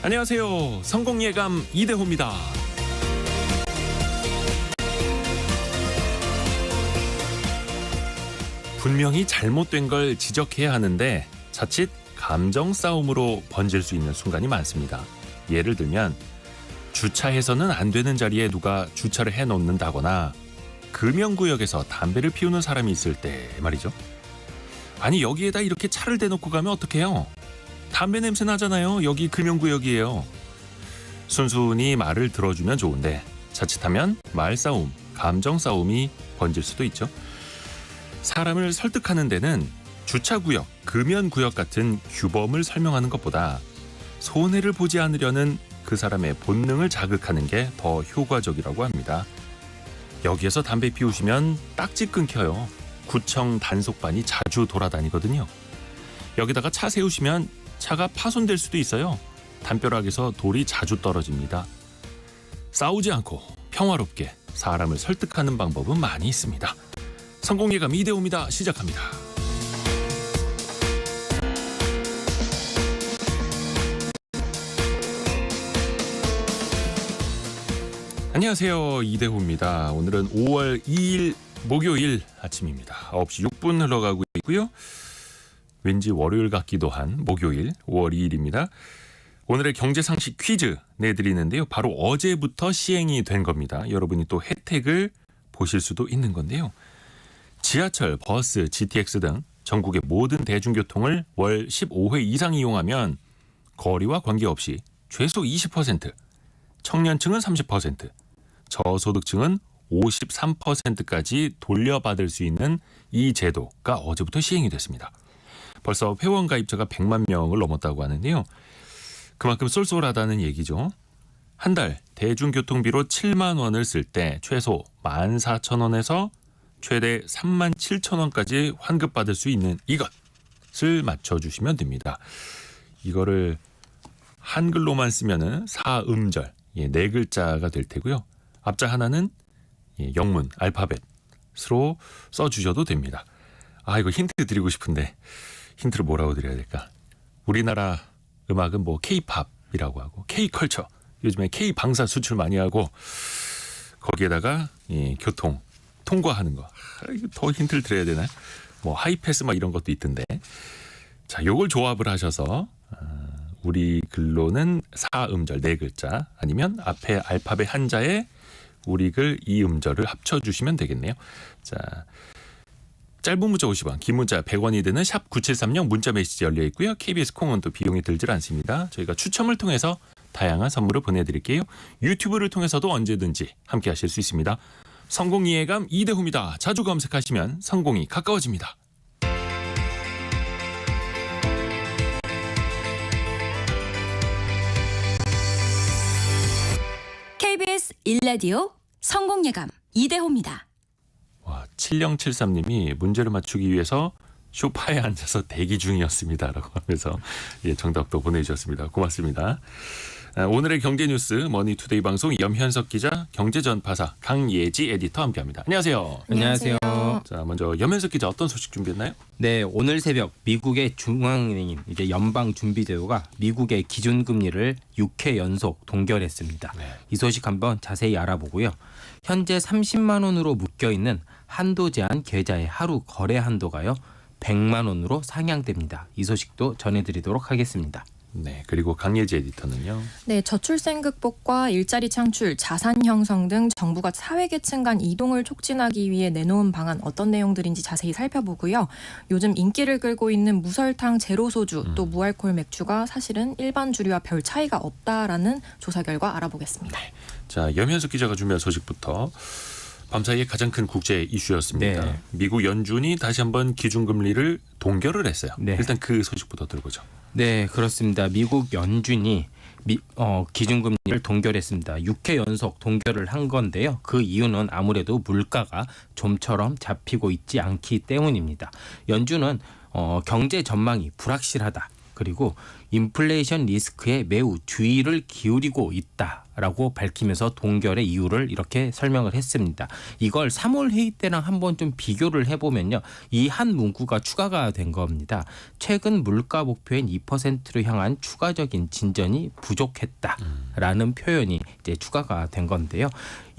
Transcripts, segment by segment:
안녕하세요. 성공예감 이대호입니다. 분명히 잘못된 걸 지적해야 하는데 자칫 감정 싸움으로 번질 수 있는 순간이 많습니다. 예를 들면 주차해서는 안 되는 자리에 누가 주차를 해놓는다거나 금연구역에서 담배를 피우는 사람이 있을 때 말이죠. 아니 여기에다 이렇게 차를 대놓고 가면 어떡해요? 담배 냄새 나잖아요. 여기 금연구역이에요. 순순히 말을 들어주면 좋은데 자칫하면 말싸움, 감정싸움이 번질 수도 있죠. 사람을 설득하는 데는 주차구역, 금연구역 같은 규범을 설명하는 것보다 손해를 보지 않으려는 그 사람의 본능을 자극하는 게 더 효과적이라고 합니다. 여기에서 담배 피우시면 딱지 끊겨요. 구청 단속반이 자주 돌아다니거든요. 여기다가 차 세우시면 차가 파손될 수도 있어요. 담벼락에서 돌이 자주 떨어집니다. 싸우지 않고 평화롭게 사람을 설득하는 방법은 많이 있습니다. 성공예감 이대호입니다. 시작합니다. 안녕하세요. 이대호입니다. 오늘은 5월 2일 목요일 아침입니다. 9시 6분 흘러가고 있고요. 왠지 월요일 같기도 한 목요일 5월 2일입니다. 오늘의 경제상식 퀴즈 내드리는데요. 바로 어제부터 시행이 된 겁니다. 여러분이 또 혜택을 보실 수도 있는 건데요. 지하철, 버스, GTX 등 전국의 모든 대중교통을 월 15회 이상 이용하면 거리와 관계없이 최소 20%, 청년층은 30%, 저소득층은 53%까지 돌려받을 수 있는 이 제도가 어제부터 시행이 됐습니다. 벌써 회원 가입자가 100만 명을 넘었다고 하는데요. 그만큼 쏠쏠하다는 얘기죠. 한 달 대중교통비로 7만 원을 쓸 때 최소 14,000원에서 최대 37,000원까지 환급받을 수 있는 이것을 맞춰주시면 됩니다. 이거를 한글로만 쓰면은 사음절, 네 글자가 될 테고요. 앞자 하나는 영문, 알파벳으로 써주셔도 됩니다. 이거 힌트 드리고 싶은데 힌트를 뭐라고 드려야 될까? 우리나라 음악은 뭐 K-팝이라고 하고 K-컬처, 요즘에 K-방사 수출 많이 하고 거기에다가 교통, 통과하는 거. 이거 더 힌트를 드려야 되나요? 뭐 하이패스 막 이런 것도 있던데. 자, 요걸 조합을 하셔서 우리 글로는 사음절 네 글자 아니면 앞에 알파벳 한자에 우리 글 이음절을 합쳐주시면 되겠네요. 자, 짧은 문자 50원, 긴 문자 100원이 되는 샵 9730 문자 메시지 열려 있고요. KBS 콩은 또 비용이 들질 않습니다. 저희가 추첨을 통해서 다양한 선물을 보내드릴게요. 유튜브를 통해서도 언제든지 함께 하실 수 있습니다. 성공이해감 이대호입니다. 자주 검색하시면 성공이 가까워집니다. KBS 1라디오 성공예감 이대호입니다. 와, 7073님이 문제를 맞추기 위해서 소파에 앉아서 대기 중이었습니다라고 하면서 정답도 보내주셨습니다. 고맙습니다. 오늘의 경제뉴스 머니투데이 방송 염현석 기자, 경제전파사 강예지 에디터 함께합니다. 안녕하세요. 안녕하세요. 자, 먼저 염현석 기자 어떤 소식 준비했나요? 네, 오늘 새벽 미국의 중앙은행인 연방준비제도가 미국의 기준금리를 6회 연속 동결했습니다. 네. 이 소식 한번 자세히 알아보고요. 현재 30만 원으로 묶여 있는 한도 제한 계좌의 하루 거래 한도가요 100만 원으로 상향됩니다. 이 소식도 전해드리도록 하겠습니다. 네, 그리고 강예지 에디터는요. 네, 저출생 극복과 일자리 창출, 자산 형성 등 정부가 사회계층 간 이동을 촉진하기 위해 내놓은 방안 어떤 내용들인지 자세히 살펴보고요. 요즘 인기를 끌고 있는 무설탕 제로소주 또 무알콜 맥주가 사실은 일반 주류와 별 차이가 없다라는 조사 결과 알아보겠습니다. 네. 자, 염현석 기자가 준비한 소식부터 밤사이에 가장 큰 국제 이슈였습니다. 네. 미국 연준이 다시 한번 기준금리를 동결을 했어요. 네. 일단 그 소식부터 들어보죠. 네, 그렇습니다. 미국 연준이 기준금리를 동결했습니다. 6회 연속 동결을 한 건데요. 그 이유는 아무래도 물가가 좀처럼 잡히고 있지 않기 때문입니다. 연준은 경제 전망이 불확실하다. 그리고 인플레이션 리스크에 매우 주의를 기울이고 있다라고 밝히면서 동결의 이유를 이렇게 설명을 했습니다. 이걸 3월 회의 때랑 한번 좀 비교를 해보면요. 이 한 문구가 추가가 된 겁니다. 최근 물가 목표인 2%로 향한 추가적인 진전이 부족했다라는 표현이 이제 추가가 된 건데요.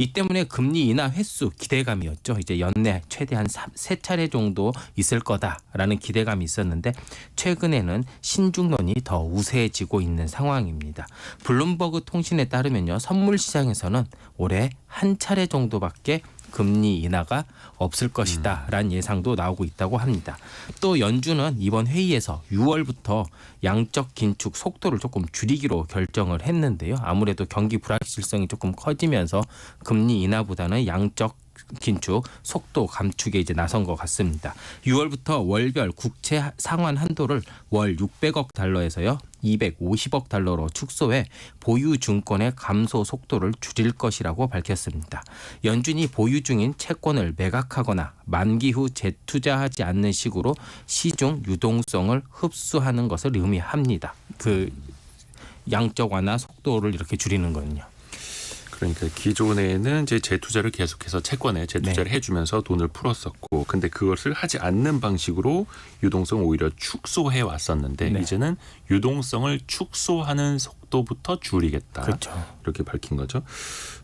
이 때문에 금리 인하 횟수 기대감이었죠. 이제 연내 최대한 3차례 정도 있을 거다라는 기대감이 있었는데 최근에는 신중론이 더 우세해지고 있는 상황입니다. 블룸버그 통신에 따르면요. 선물 시장에서는 올해 한 차례 정도밖에 금리 인하가 없을 것이다라는 예상도 나오고 있다고 합니다. 또 연준은 이번 회의에서 6월부터 양적 긴축 속도를 조금 줄이기로 결정을 했는데요. 아무래도 경기 불확실성이 조금 커지면서 금리 인하보다는 양적 긴축 속도 감축에 이제 나선 것 같습니다. 6월부터 월별 국채 상환 한도를 월 600억 달러에서요 250억 달러로 축소해 보유 증권의 감소 속도를 줄일 것이라고 밝혔습니다. 연준이 보유 중인 채권을 매각하거나 만기 후 재투자하지 않는 식으로 시중 유동성을 흡수하는 것을 의미합니다. 그 양적 완화 속도를 이렇게 줄이는 거는요. 그러니까 기존에는 이제 재투자를 계속해서 채권에 재투자를 해주면서 돈을 풀었었고, 근데 그것을 하지 않는 방식으로 유동성을 오히려 축소해 왔었는데 이제는 유동성을 축소하는 속도부터 줄이겠다. 그렇죠. 이렇게 밝힌 거죠.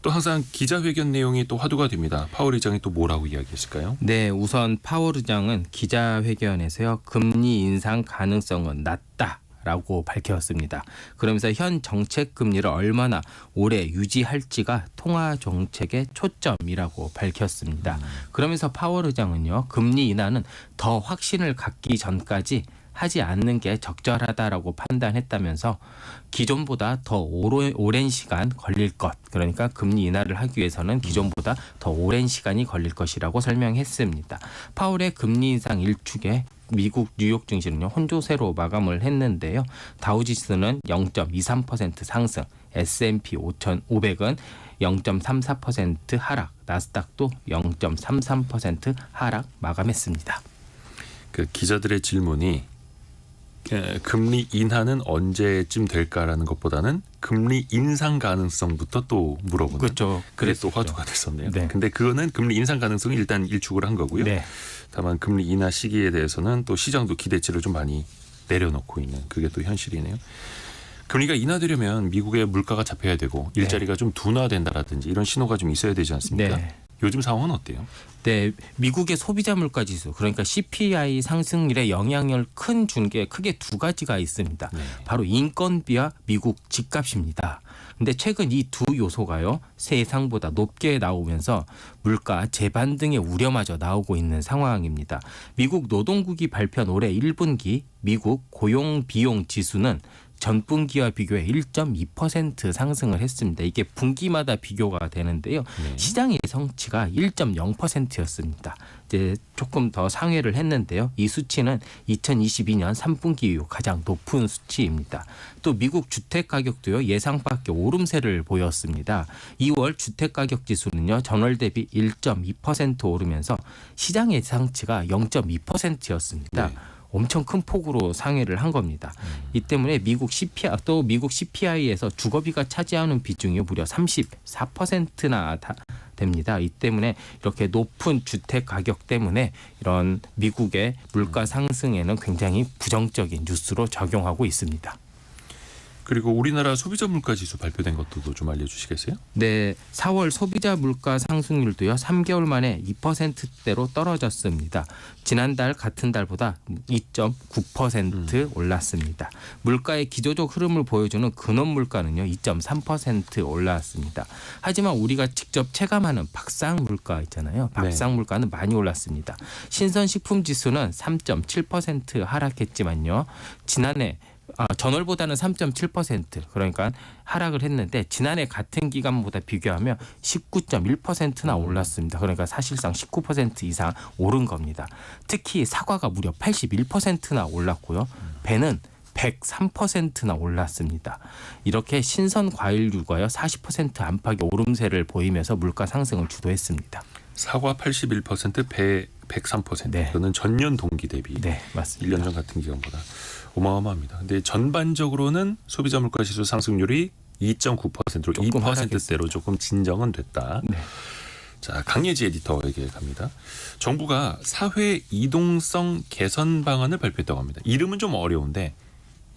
또 항상 기자회견 내용이 또 화두가 됩니다. 파월 의장이 또 뭐라고 이야기했을까요? 네, 우선 파월 의장은 기자회견에서요 금리 인상 가능성은 낮다. 라고 밝혔습니다. 그러면서 현 정책 금리를 얼마나 오래 유지할지가 통화 정책의 초점이라고 밝혔습니다. 그러면서 파월 의장은요. 금리 인하는 더 확신을 갖기 전까지 하지 않는 게 적절하다라고 판단했다면서 기존보다 더 오랜 시간 걸릴 것, 그러니까 금리 인하를 하기 위해서는 기존보다 더 오랜 시간이 걸릴 것이라고 설명했습니다. 파월의 금리 인상 일축에 미국 뉴욕 증시는요 혼조세로 마감을 했는데요. 다우지수는 0.23% 상승, S&P 500은 0.34% 하락, 나스닥도 0.33% 하락 마감했습니다. 그 기자들의 질문이 금리 인하는 언제쯤 될까라는 것보다는 금리 인상 가능성부터 또 물어보는. 그렇죠. 그래서 또 화두가 됐었네요. 네. 근데 그거는 금리 인상 가능성이 일단 일축을 한 거고요. 네. 다만 금리 인하 시기에 대해서는 또 시장도 기대치를 좀 많이 내려놓고 있는 그게 또 현실이네요. 금리가 인하되려면 미국의 물가가 잡혀야 되고 일자리가 좀 둔화된다라든지 이런 신호가 좀 있어야 되지 않습니까? 네. 요즘 상황은 어때요? 네, 미국의 소비자 물가 지수 그러니까 CPI 상승률에 영향을 준 게 크게 두 가지가 있습니다. 네. 바로 인건비와 미국 집값입니다. 근데 최근 이 두 요소가요 세상보다 높게 나오면서 물가 재반등의 우려마저 나오고 있는 상황입니다. 미국 노동국이 발표한 올해 1분기 미국 고용 비용 지수는 전분기와 비교해 1.2% 상승을 했습니다. 이게 분기마다 비교가 되는데요. 네. 시장 예상치가 1.0%였습니다. 이제 조금 더 상회를 했는데요. 이 수치는 2022년 3분기 이후 가장 높은 수치입니다. 또 미국 주택 가격도요 예상 밖의 오름세를 보였습니다. 2월 주택 가격 지수는요 전월 대비 1.2% 오르면서 시장 예상치가 0.2%였습니다. 네. 엄청 큰 폭으로 상회를 한 겁니다. 이 때문에 미국 CPI에서 주거비가 차지하는 비중이 무려 34%나 됩니다. 이 때문에 이렇게 높은 주택 가격 때문에 이런 미국의 물가 상승에는 굉장히 부정적인 뉴스로 작용하고 있습니다. 그리고 우리나라 소비자 물가 지수 발표된 것도 좀 알려주시겠어요? 네, 4월 소비자 물가 상승률도요 3개월 만에 2%대로 떨어졌습니다. 지난달 같은 달보다 2.9% 올랐습니다. 물가의 기조적 흐름을 보여주는 근원 물가는요 2.3% 올랐습니다. 하지만 우리가 직접 체감하는 박상 물가 있잖아요. 박상 물가는 많이 올랐습니다. 신선식품 지수는 3.7% 하락했지만요. 전월보다는 3.7% 그러니까 하락을 했는데 지난해 같은 기간보다 비교하면 19.1%나 올랐습니다. 그러니까 사실상 19% 이상 오른 겁니다. 특히 사과가 무려 81%나 올랐고요. 배는 103%나 올랐습니다. 이렇게 신선 과일류가요 40% 안팎의 오름세를 보이면서 물가 상승을 주도했습니다. 사과 81%, 배 103%. 네. 이거는 전년 동기 대비 네, 맞습니다. 1년 전 같은 기간보다. 어마어마합니다. 근데 전반적으로는 소비자 물가 지수 상승률이 2.9%로 조금 2%대로 조금 진정은 됐다. 네. 자, 강예지 에디터에게 갑니다. 정부가 사회 이동성 개선 방안을 발표했다고 합니다. 이름은 좀 어려운데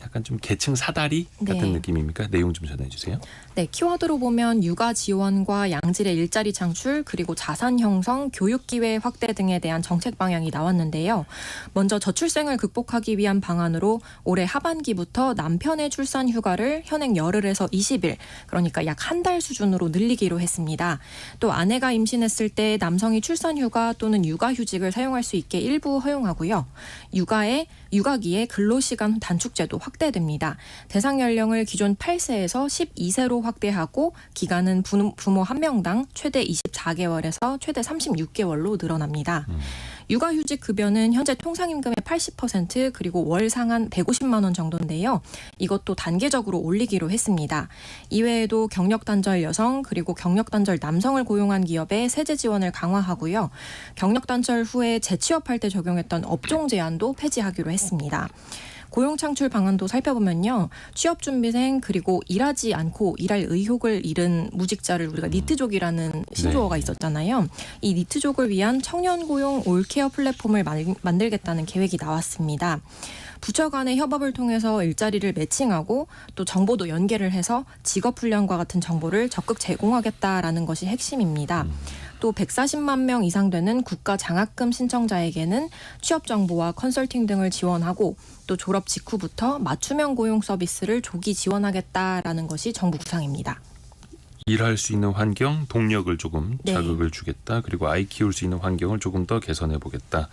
약간 좀 계층 사다리 같은 네. 느낌입니까? 내용 좀 전해 주세요. 네, 키워드로 보면 육아 지원과 양질의 일자리 창출, 그리고 자산 형성, 교육 기회 확대 등에 대한 정책 방향이 나왔는데요. 먼저 저출생을 극복하기 위한 방안으로 올해 하반기부터 남편의 출산 휴가를 현행 열흘에서 20일, 그러니까 약 한 달 수준으로 늘리기로 했습니다. 또 아내가 임신했을 때 남성이 출산 휴가 또는 육아 휴직을 사용할 수 있게 일부 허용하고요. 육아기에 근로시간 단축제도 확대됩니다. 대상 연령을 기존 8세에서 12세로 확대하고 기간은 부모 한 명당 최대 24개월에서 최대 36개월로 늘어납니다. 육아휴직 급여는 현재 통상임금의 80% 그리고 월 상한 150만 원 정도인데요. 이것도 단계적으로 올리기로 했습니다. 이외에도 경력단절 여성 그리고 경력단절 남성을 고용한 기업에 세제 지원을 강화하고요. 경력단절 후에 재취업할 때 적용했던 업종 제한도 폐지하기로 했습니다. 고용 창출 방안도 살펴보면요. 취업준비생 그리고 일하지 않고 일할 의욕을 잃은 무직자를 우리가 니트족이라는 신조어가 있었잖아요. 이 니트족을 위한 청년 고용 올케어 플랫폼을 만들겠다는 계획이 나왔습니다. 부처 간의 협업을 통해서 일자리를 매칭하고 또 정보도 연계를 해서 직업훈련과 같은 정보를 적극 제공하겠다라는 것이 핵심입니다. 또 140만 명 이상 되는 국가 장학금 신청자에게는 취업 정보와 컨설팅 등을 지원하고 또 졸업 직후부터 맞춤형 고용 서비스를 조기 지원하겠다라는 것이 정부 구상입니다. 일할 수 있는 환경, 동력을 조금 네. 자극을 주겠다. 그리고 아이 키울 수 있는 환경을 조금 더 개선해 보겠다.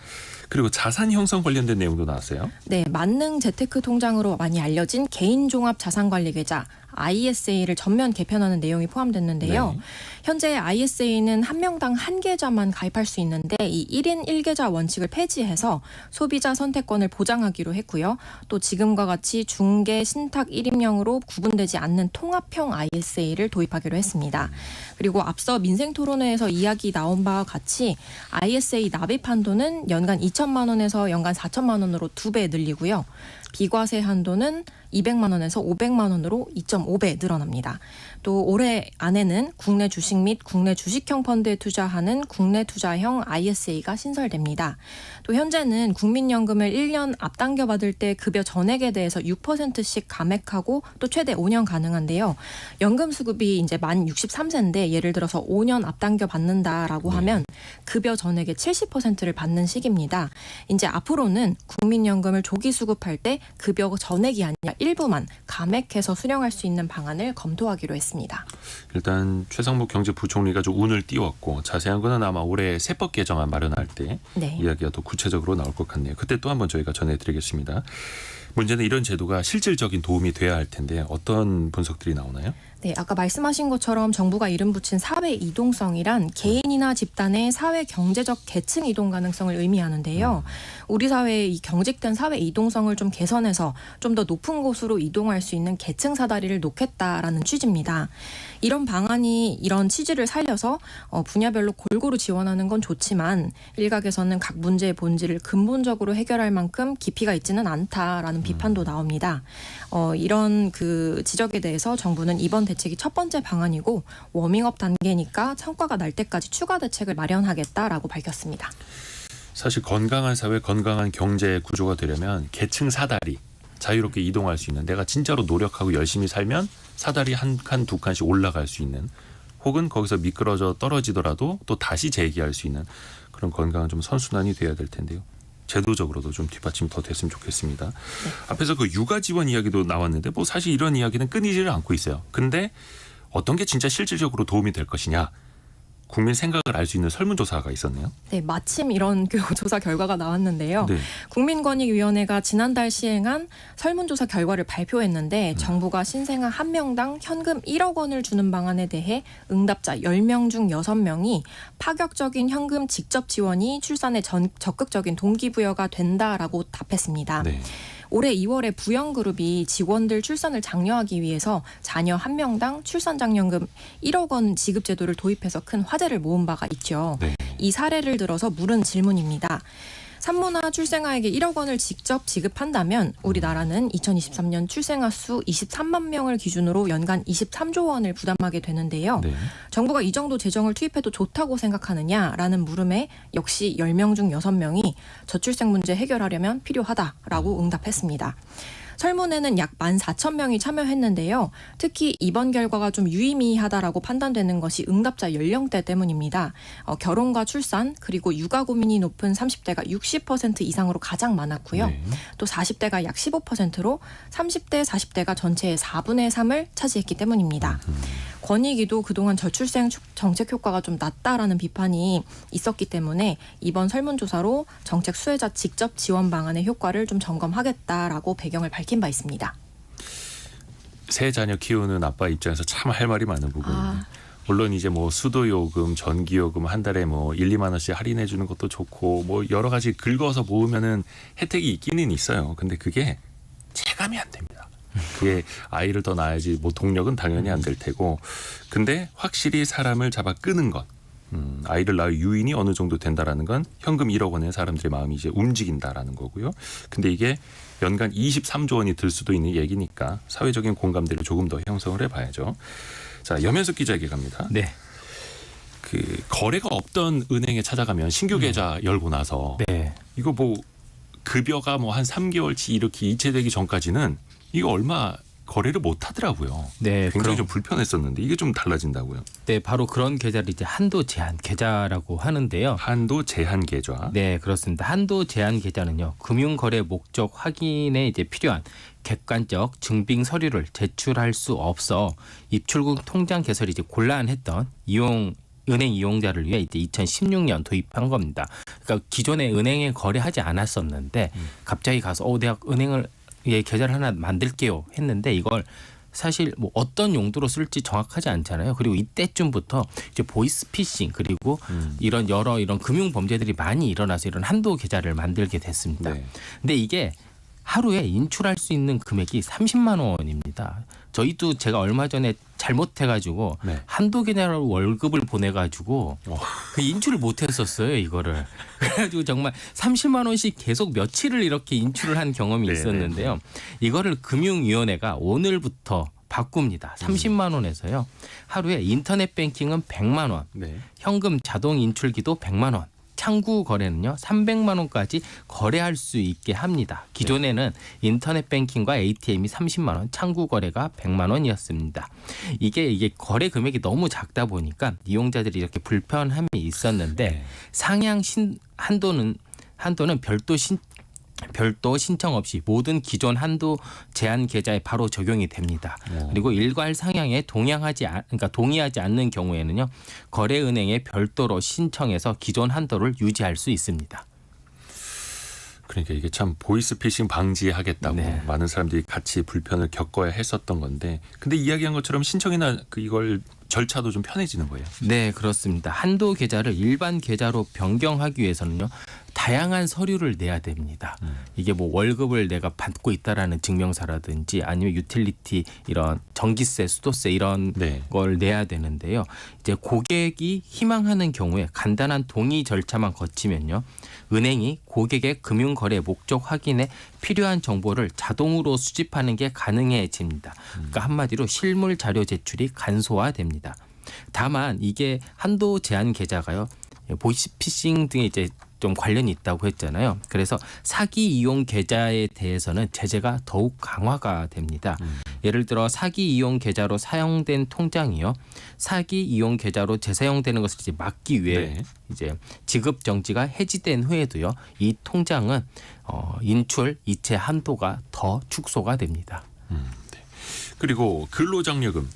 그리고 자산 형성 관련된 내용도 나왔어요. 네, 만능 재테크 통장으로 많이 알려진 개인 종합 자산 관리 계좌 ISA를 전면 개편하는 내용이 포함됐는데요. 네. 현재 ISA는 한 명당 한 계좌만 가입할 수 있는데 이 1인 1계좌 원칙을 폐지해서 소비자 선택권을 보장하기로 했고요. 또 지금과 같이 중개, 신탁 1인명으로 구분되지 않는 통합형 ISA를 도입하기로 했습니다. 그리고 앞서 민생토론회에서 이야기 나온 바와 같이 ISA 납입 한도는 연간 2천만 원에서 연간 4천만 원으로 2배 늘리고요. 비과세 한도는 200만 원에서 500만 원으로 2.5배 늘어납니다. 또 올해 안에는 국내 주식 및 국내 주식형 펀드에 투자하는 국내 투자형 ISA가 신설됩니다. 또 현재는 국민연금을 1년 앞당겨 받을 때 급여 전액에 대해서 6%씩 감액하고 또 최대 5년 가능한데요. 연금 수급이 이제 만 63세인데 예를 들어서 5년 앞당겨 받는다라고 하면 급여 전액의 70%를 받는 시기입니다. 이제 앞으로는 국민연금을 조기 수급할 때 급여 전액이 아니라 일부만 감액해서 수령할 수 있는 방안을 검토하기로 했습니다. 일단 최상목 경제부총리가 좀 운을 띄웠고 자세한 거는 아마 올해 세법 개정안 마련할 때 네. 이야기가 더 구체적으로 나올 것 같네요. 그때 또 한번 저희가 전해드리겠습니다. 문제는 이런 제도가 실질적인 도움이 돼야 할 텐데 어떤 분석들이 나오나요? 네, 아까 말씀하신 것처럼 정부가 이름 붙인 사회 이동성이란 개인이나 집단의 사회 경제적 계층 이동 가능성을 의미하는데요. 우리 사회의 이 경직된 사회 이동성을 좀 개선해서 좀 더 높은 곳으로 이동할 수 있는 계층 사다리를 놓겠다라는 취지입니다. 이런 방안이 이런 취지를 살려서 분야별로 골고루 지원하는 건 좋지만 일각에서는 각 문제의 본질을 근본적으로 해결할 만큼 깊이가 있지는 않다라는 비판도 나옵니다. 이런 그 지적에 대해서 정부는 이번 대책이 첫 번째 방안이고 워밍업 단계니까 성과가 날 때까지 추가 대책을 마련하겠다라고 밝혔습니다. 사실 건강한 사회, 건강한 경제 구조가 되려면 계층 사다리, 자유롭게 이동할 수 있는 내가 진짜로 노력하고 열심히 살면 사다리 한 칸, 두 칸씩 올라갈 수 있는 혹은 거기서 미끄러져 떨어지더라도 또 다시 재기할 수 있는 그런 건강한 좀 선순환이 돼야 될 텐데요. 제도적으로도 좀 뒷받침 더 됐으면 좋겠습니다. 앞에서 그 육아 지원 이야기도 나왔는데 뭐 사실 이런 이야기는 끊이지를 않고 있어요. 근데 어떤 게 진짜 실질적으로 도움이 될 것이냐. 국민 생각을 알 수 있는 설문조사가 있었네요. 네, 마침 이런 조사 결과가 나왔는데요. 네. 국민권익위원회가 지난달 시행한 설문조사 결과를 발표했는데 정부가 신생아 한 명당 현금 1억 원을 주는 방안에 대해 응답자 10명 중 6명이 파격적인 현금 직접 지원이 출산에 적극적인 동기부여가 된다라고 답했습니다. 네. 올해 2월에 부영그룹이 직원들 출산을 장려하기 위해서 자녀 한 명당 출산장려금 1억 원 지급 제도를 도입해서 큰 화제를 모은 바가 있죠. 네. 이 사례를 들어서 물은 질문입니다. 산모나 출생아에게 1억 원을 직접 지급한다면 우리나라는 2023년 출생아 수 23만 명을 기준으로 연간 23조 원을 부담하게 되는데요. 네. 정부가 이 정도 재정을 투입해도 좋다고 생각하느냐라는 물음에 역시 10명 중 6명이 저출생 문제 해결하려면 필요하다라고 응답했습니다. 설문에는 약 14,000명이 참여했는데요. 특히 이번 결과가 좀 유의미하다라고 판단되는 것이 응답자 연령대 때문입니다. 결혼과 출산 그리고 육아 고민이 높은 30대가 60% 이상으로 가장 많았고요. 네. 또 40대가 약 15%로 30대, 40대가 전체의 4분의 3을 차지했기 때문입니다. 권익위도 그동안 저출생 정책 효과가 좀 낮다라는 비판이 있었기 때문에 이번 설문조사로 정책 수혜자 직접 지원 방안의 효과를 좀 점검하겠다라고 배경을 밝힌 바 있습니다. 새 자녀 키우는 아빠 입장에서 참 할 말이 많은 부분인데 물론 이제 뭐 수도요금, 전기요금 한 달에 뭐 1, 2만 원씩 할인해 주는 것도 좋고 뭐 여러 가지 긁어서 모으면은 혜택이 있기는 있어요. 근데 그게 체감이 안 됩니다. 그게 아이를 더 낳아야지 뭐 동력은 당연히 안 될 테고 근데 확실히 사람을 잡아 끄는 것 아이를 낳을 유인이 어느 정도 된다라는 건 현금 1억 원에 사람들의 마음이 이제 움직인다라는 거고요. 근데 이게 연간 23조 원이 들 수도 있는 얘기니까 사회적인 공감대를 조금 더 형성을 해봐야죠. 자, 염현석 기자에게 갑니다. 네. 그 거래가 없던 은행에 찾아가면 신규 계좌 열고 나서 네. 이거 뭐 급여가 뭐 한 3개월치 이렇게 이체되기 전까지는 이거 얼마 거래를 못 하더라고요. 네, 굉장히 좀 불편했었는데 이게 좀 달라진다고요. 네, 바로 그런 계좌를 이제 한도 제한 계좌라고 하는데요. 한도 제한 계좌. 네, 그렇습니다. 한도 제한 계좌는요, 금융거래 목적 확인에 이제 필요한 객관적 증빙 서류를 제출할 수 없어 입출국 통장 개설이 이제 곤란했던 은행 이용자를 위해 이제 2016년 도입한 겁니다. 그러니까 기존에 은행에 거래하지 않았었는데 갑자기 가서 내가 은행을 계좌를 하나 만들게요 했는데 이걸 사실 뭐 어떤 용도로 쓸지 정확하지 않잖아요. 그리고 이때쯤부터 이제 보이스피싱 그리고 이런 여러 이런 금융 범죄들이 많이 일어나서 이런 한도 계좌를 만들게 됐습니다. 네. 근데 이게 하루에 인출할 수 있는 금액이 30만 원입니다. 저희도 제가 얼마 전에 잘못해가지고 네. 한도 계좌로 월급을 보내가지고 그 인출을 못했었어요 이거를. 그래가지고 정말 30만 원씩 계속 며칠을 이렇게 인출을 한 경험이 네, 있었는데요. 이거를 금융위원회가 오늘부터 바꿉니다. 30만 원에서요. 하루에 인터넷 뱅킹은 100만 원, 네. 현금 자동 인출기도 100만 원. 창구 거래는요 300만 원까지 거래할 수 있게 합니다. 기존에는 인터넷 뱅킹과 ATM이 30만 원, 창구 거래가 100만 원이었습니다. 이게 거래 금액이 너무 작다 보니까 이용자들이 이렇게 불편함이 있었는데 네. 상향 한도는 별도 신청 없이 모든 기존 한도 제한 계좌에 바로 적용이 됩니다. 그리고 일괄 상향에 동의하지 않는 경우에는요 거래은행에 별도로 신청해서 기존 한도를 유지할 수 있습니다. 그러니까 이게 참 보이스피싱 방지하겠다고 네. 많은 사람들이 같이 불편을 겪어야 했었던 건데 근데 이야기한 것처럼 신청이나 이걸 절차도 좀 편해지는 거예요. 네, 그렇습니다. 한도 계좌를 일반 계좌로 변경하기 위해서는요. 다양한 서류를 내야 됩니다. 이게 뭐 월급을 내가 받고 있다라는 증명서라든지 아니면 유틸리티 이런 전기세, 수도세 이런 네. 걸 내야 되는데요. 이제 고객이 희망하는 경우에 간단한 동의 절차만 거치면요. 은행이 고객의 금융거래 목적 확인에 필요한 정보를 자동으로 수집하는 게 가능해집니다. 그러니까 한마디로 실물 자료 제출이 간소화됩니다. 다만 이게 한도 제한 계좌가요. 보이스피싱 등에 이제 좀 관련이 있다고 했잖아요. 그래서 사기 이용 계좌에 대해서는 제재가 더욱 강화가 됩니다. 예를 들어 사기 이용 계좌로 사용된 통장이요. 사기 이용 계좌로 재사용되는 것을 이제 막기 위해 네. 이제 지급 정지가 해지된 후에도요. 이 통장은 인출 이체 한도가 더 축소가 됩니다. 그리고 근로장려금,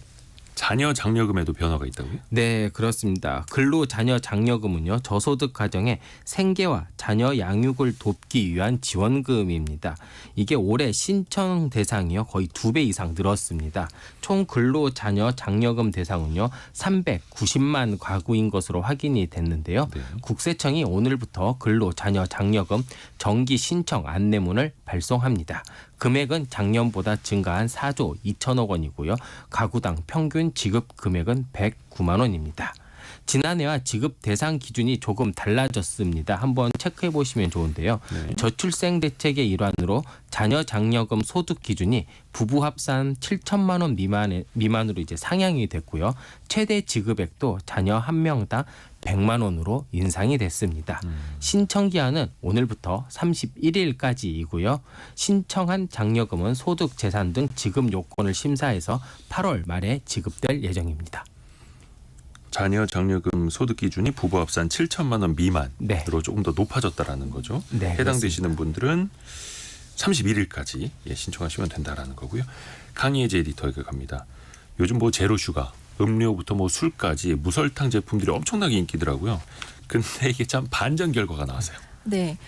자녀 장려금에도 변화가 있다고요? 네, 그렇습니다. 근로자녀 장려금은요. 저소득 가정의 생계와 자녀 양육을 돕기 위한 지원금입니다. 이게 올해 신청 대상이요. 거의 2배 이상 늘었습니다. 총 근로자녀 장려금 대상은요. 390만 가구인 것으로 확인이 됐는데요. 네. 국세청이 오늘부터 근로자녀 장려금 정기 신청 안내문을 발송합니다. 금액은 작년보다 증가한 4조 2천억 원이고요. 가구당 평균 지급 금액은 109만 원입니다. 지난해와 지급 대상 기준이 조금 달라졌습니다. 한번 체크해 보시면 좋은데요. 네. 저출생 대책의 일환으로 자녀 장려금 소득 기준이 부부 합산 7천만 원 미만으로 이제 상향이 됐고요. 최대 지급액도 자녀 한 명당 100만 원으로 인상이 됐습니다. 신청 기한은 오늘부터 31일까지이고요. 신청한 장려금은 소득, 재산 등 지급 요건을 심사해서 8월 말에 지급될 예정입니다. 자녀 장려금 소득 기준이 부부 합산 7천만 원 미만으로 네. 조금 더 높아졌다라는 거죠. 네, 해당되시는 분들은 31일까지 신청하시면 된다라는 거고요. 강희애제 에디터에게 갑니다. 요즘 뭐 제로 슈가, 음료부터 뭐 술까지 무설탕 제품들이 엄청나게 인기더라고요. 근데 이게 참 반전 결과가 나왔어요. 네,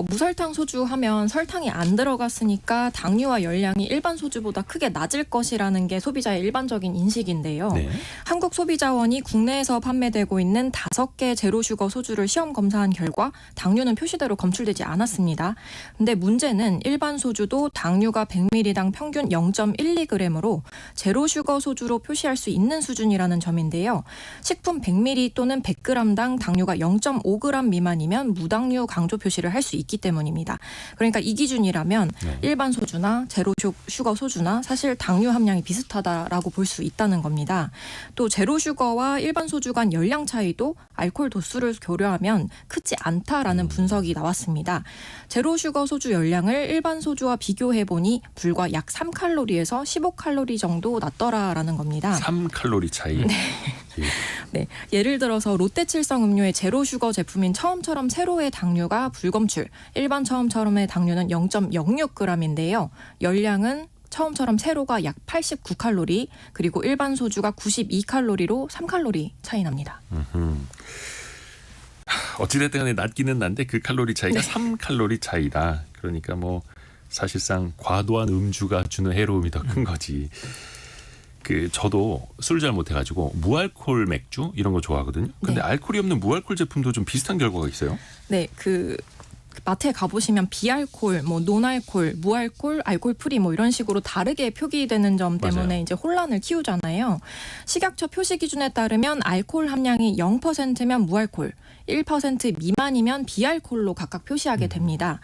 무설탕 소주 하면 설탕이 안 들어갔으니까 당류와 열량이 일반 소주보다 크게 낮을 것이라는 게 소비자의 일반적인 인식인데요. 네. 한국소비자원이 국내에서 판매되고 있는 5개 제로슈거 소주를 시험 검사한 결과 당류는 표시대로 검출되지 않았습니다. 근데 문제는 일반 소주도 당류가 100ml당 평균 0.12g으로 제로슈거 소주로 표시할 수 있는 수준이라는 점인데요. 식품 100ml 또는 100g당 당류가 0.5g 미만이면 무당류 강조 표시를 할 수 있기 때문입니다. 그러니까 이 기준이라면 네. 일반 소주나 제로 슈거 소주나 사실 당류 함량이 비슷하다라고 볼 수 있다는 겁니다. 또 제로 슈거와 일반 소주 간 열량 차이도 알코올 도수를 고려하면 크지 않다라는 분석이 나왔습니다. 제로 슈거 소주 열량을 일반 소주와 비교해 보니 불과 약 3칼로리에서 15칼로리 정도 낮더라라는 겁니다. 3칼로리 차이. 네, 예를 들어서 롯데칠성 음료의 제로 슈거 제품인 처음처럼 세로의 당류가 불검출, 일반 처음처럼의 당류는 0.06g인데요. 열량은 처음처럼 세로가 약 89칼로리, 그리고 일반 소주가 92칼로리로 3칼로리 차이 납니다. 어찌됐든 간에 낮기는 난데 그 칼로리 차이가 3칼로리 차이다. 그러니까 뭐 사실상 과도한 음주가 주는 해로움이 더 큰 거지. 저도 술 잘 못해가지고 무알콜 맥주 이런 거 좋아하거든요. 근데 네. 알코올이 없는 무알콜 제품도 좀 비슷한 결과가 있어요. 네, 마트에 가보시면 비알콜, 논알콜, 무알콜, 알콜 프리 이런 식으로 다르게 표기되는 점 때문에 맞아요. 이제 혼란을 키우잖아요. 식약처 표시 기준에 따르면 알코올 함량이 0%면 무알콜, 1% 미만이면 비알콜로 각각 표시하게 됩니다.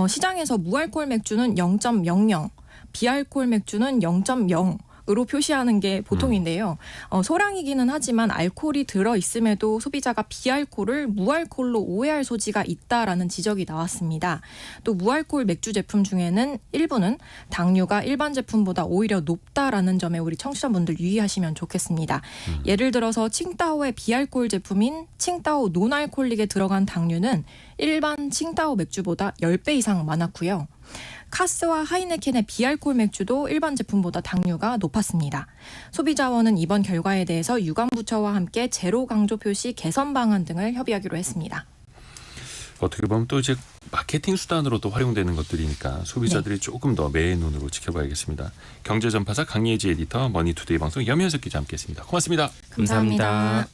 시장에서 무알콜 맥주는 0.00, 비알콜 맥주는 0.0으로 표시하는 게 보통인데요. 소량이기는 하지만 알코올이 들어있음에도 소비자가 비알코올을 무알콜로 오해할 소지가 있다라는 지적이 나왔습니다. 또 무알콜 맥주 제품 중에는 일부는 당류가 일반 제품보다 오히려 높다라는 점에 우리 청취자분들 유의하시면 좋겠습니다. 예를 들어서 칭따오의 비알코올 제품인 칭따오 논알콜릭에 들어간 당류는 일반 칭따오 맥주보다 10배 이상 많았고요. 카스와 하이네켄의 비알콜 맥주도 일반 제품보다 당류가 높았습니다. 소비자원은 이번 결과에 대해서 유관부처와 함께 제로 강조 표시 개선 방안 등을 협의하기로 했습니다. 어떻게 보면 또 이제 마케팅 수단으로도 활용되는 것들이니까 소비자들이 조금 더 매의 눈으로 지켜봐야겠습니다. 경제전파사 강예지 에디터, 머니투데이 방송 염현석 기자 함께했습니다. 고맙습니다. 감사합니다.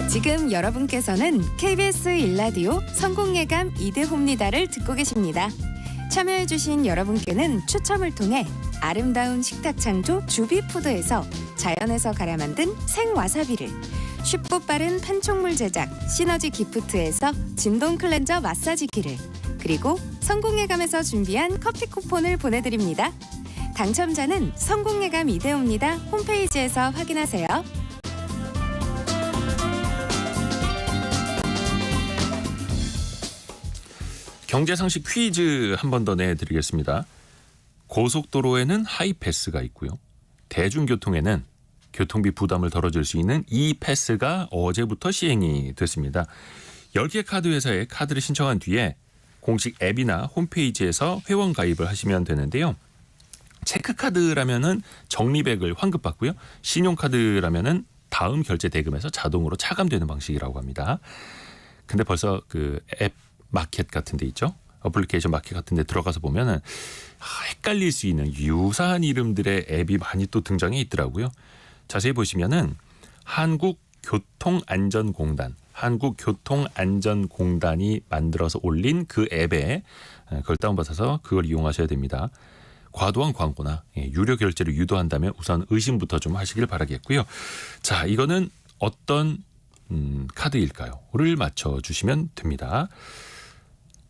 지금 여러분께서는 KBS 일라디오 성공예감 이대호입니다를 듣고 계십니다. 참여해주신 여러분께는 추첨을 통해 아름다운 식탁 창조 주비푸드에서 자연에서 갈아 만든 생와사비를, 쉽고 빠른 판촉물 제작 시너지 기프트에서 진동 클렌저 마사지기를, 그리고 성공예감에서 준비한 커피 쿠폰을 보내드립니다. 당첨자는 성공예감 이대호입니다 홈페이지에서 확인하세요. 경제상식 퀴즈 한 번 더 내드리겠습니다. 고속도로에는 하이패스가 있고요. 대중교통에는 교통비 부담을 덜어줄 수 있는 이패스가 어제부터 시행이 됐습니다. 10개 카드 회사에 카드를 신청한 뒤에 공식 앱이나 홈페이지에서 회원 가입을 하시면 되는데요. 체크카드라면은 적립액을 환급받고요. 신용카드라면은 다음 결제 대금에서 자동으로 차감되는 방식이라고 합니다. 근데 벌써 앱 마켓 같은 데 있죠. 어플리케이션 마켓 같은 데 들어가서 보면은 헷갈릴 수 있는 유사한 이름들의 앱이 많이 또 등장해 있더라고요. 자세히 보시면은 한국교통안전공단, 한국교통안전공단이 만들어서 올린 그 앱에 그걸 다운받아서 그걸 이용하셔야 됩니다. 과도한 광고나 유료 결제를 유도한다면 우선 의심부터 좀 하시길 바라겠고요. 자, 이거는 어떤 카드일까요?를 맞춰주시면 됩니다.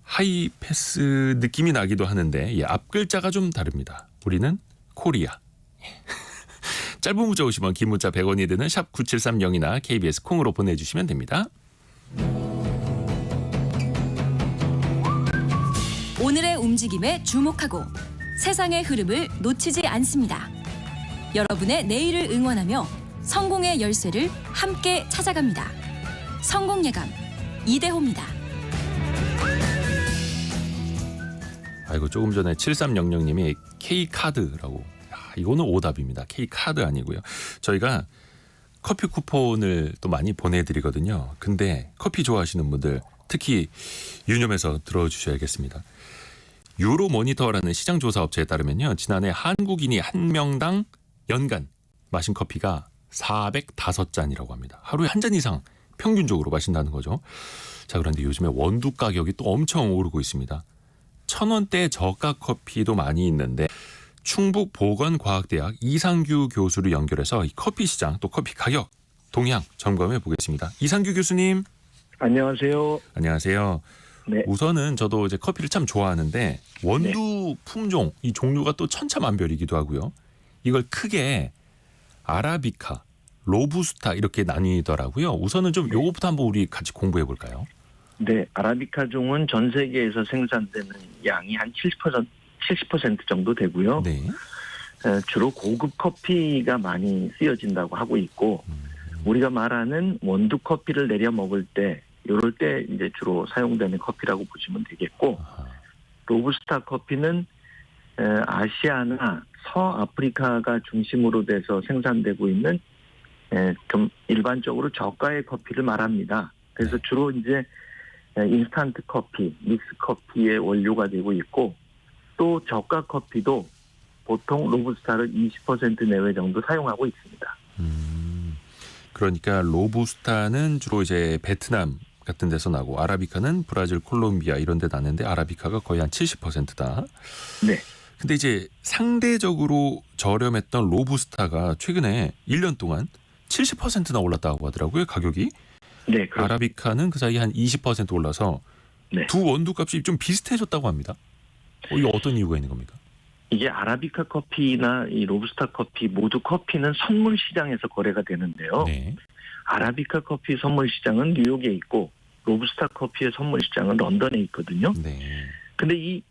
하이패스 느낌이 나기도 하는데 앞 글자가 좀 다릅니다. 우리는 코리아. 짧은 문자 50원, 긴 문자 100원이 드는 샵 9730이나 KBS 콩으로 보내주시면 됩니다. 오늘의 움직임에 주목하고 세상의 흐름을 놓치지 않습니다. 여러분의 내일을 응원하며 성공의 열쇠를 함께 찾아갑니다. 성공예감 이대호입니다. 아이고, 조금 전에 7300님이 K카드라고. 이거는 오답입니다. K카드 아니고요. 저희가 커피 쿠폰을 또 많이 보내드리거든요. 근데 커피 좋아하시는 분들 특히 유념해서 들어주셔야겠습니다. 유로모니터라는 시장조사 업체에 따르면요, 지난해 한국인이 한 명당 연간 마신 커피가 405잔이라고 합니다. 하루에 한 잔 이상 평균적으로 마신다는 거죠. 자, 그런데 요즘에 원두 가격이 또 엄청 오르고 있습니다. 1,000원대 저가 커피도 많이 있는데 충북보건과학대학 이상규 교수를 연결해서 이 커피 시장 또 커피 가격 동향 점검해 보겠습니다. 이상규 교수님. 안녕하세요. 안녕하세요. 네. 우선은 저도 이제 커피를 참 좋아하는데 원두 품종 이 종류가 또 천차만별이기도 하고요. 이걸 크게 아라비카, 로부스타 이렇게 나뉘더라고요. 우선은 좀 요거부터 한번 우리 같이 공부해 볼까요? 네, 아라비카 종은 전 세계에서 생산되는 양이 한 70% 정도 되고요. 네. 주로 고급 커피가 많이 쓰여진다고 하고 있고, 우리가 말하는 원두 커피를 내려 먹을 때, 이럴 때 이제 주로 사용되는 커피라고 보시면 되겠고, 로부스타 커피는 아시아나 서아프리카가 중심으로 돼서 생산되고 있는 좀 일반적으로 저가의 커피를 말합니다. 그래서 주로 이제 인스턴트 커피, 믹스 커피의 원료가 되고 있고, 또 저가 커피도 보통 로부스타를 20% 내외 정도 사용하고 있습니다. 그러니까 로부스타는 주로 이제 베트남 같은 데서 나고 아라비카는 브라질, 콜롬비아 이런 데 나는데 아라비카가 거의 한 70%다. 네. 근데 이제 상대적으로 저렴했던 로부스타가 최근에 1년 동안 70%나 올랐다고 하더라고요, 가격이. 네, 그렇습니다. 아라비카는 그 사이에 한 20% 올라서 네. 두 원두 값이 좀 비슷해졌다고 합니다. 이거 어떤 이유가 있는 겁니까? 이게 아라비카 커피나 이 로부스타 커피 모두 커피는 선물 시장에서 거래가 되는데요. 네. 아라비카 커피 선물 시장은 뉴욕에 있고 로부스타 커피의 선물 시장은 런던에 있거든요. 네. 근데 이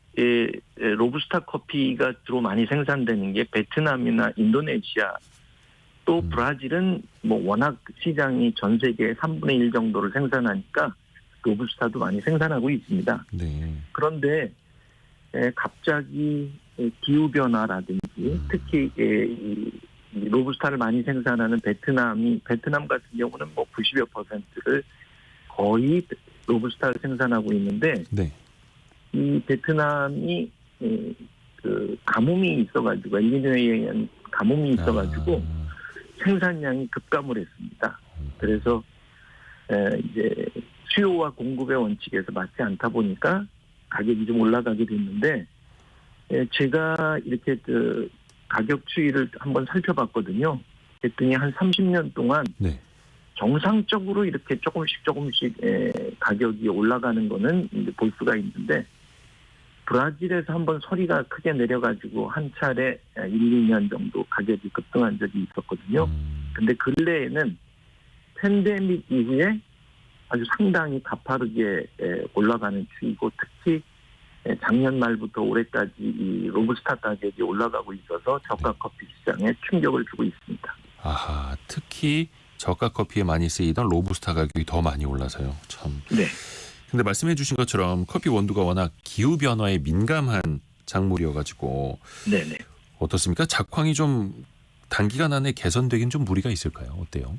로부스타 커피가 주로 많이 생산되는 게 베트남이나 인도네시아 또 브라질은 뭐 워낙 시장이 전 세계의 3분의 1 정도를 생산하니까 로부스타도 많이 생산하고 있습니다. 네. 그런데 갑자기 기후 변화라든지 특히 이 로부스타를 많이 생산하는 베트남 같은 경우는 뭐 90여 %를 거의 로부스타를 생산하고 있는데 네. 이 베트남이 그 가뭄이 있어가지고 엘니뇨에 의한 가뭄이 있어가지고 생산량이 급감을 했습니다. 그래서 이제 수요와 공급의 원칙에서 맞지 않다 보니까 가격이 좀 올라가게 됐는데 제가 이렇게 그 가격 추이를 한번 살펴봤거든요. 그랬더니 한 30년 동안 네. 정상적으로 이렇게 조금씩 가격이 올라가는 거는 이제 볼 수가 있는데 브라질에서 한번 서리가 크게 내려가지고 한 차례 1, 2년 정도 가격이 급등한 적이 있었거든요. 근데 근래에는 팬데믹 이후에 아주 상당히 가파르게 올라가는 추이고 특히 작년 말부터 올해까지 이 로부스타 가격이 올라가고 있어서 저가 커피 시장에 충격을 주고 있습니다. 아하, 특히 저가 커피에 많이 쓰이던 로부스타 가격이 더 많이 올라서요. 참. 네. 근데 말씀해 주신 것처럼 커피 원두가 워낙 기후 변화에 민감한 작물이어가지고 네네. 어떻습니까? 작황이 좀 단기간 안에 개선되긴 좀 무리가 있을까요? 어때요?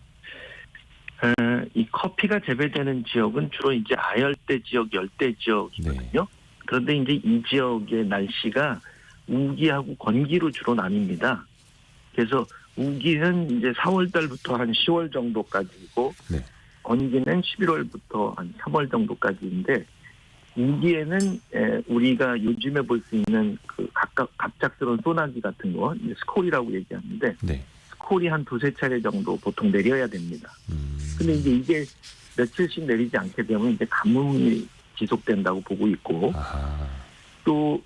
이 커피가 재배되는 지역은 주로 이제 아열대 지역, 열대 지역이거든요. 그런데 이제 이 지역의 날씨가 우기하고 건기로 주로 나뉩니다. 그래서 우기는 이제 4월 달부터 한 10월 정도까지고 건기는 11월부터 한 3월 정도까지인데 이기에는 우리가 요즘에 볼 수 있는 그 갑작스러운 소나기 같은 거 이제 스콜이라고 얘기하는데 네. 스콜이 한 두세 차례 정도 보통 내려야 됩니다. 근데 이제 이게 며칠씩 내리지 않게 되면 이제 가뭄이 지속된다고 보고 있고 아하. 또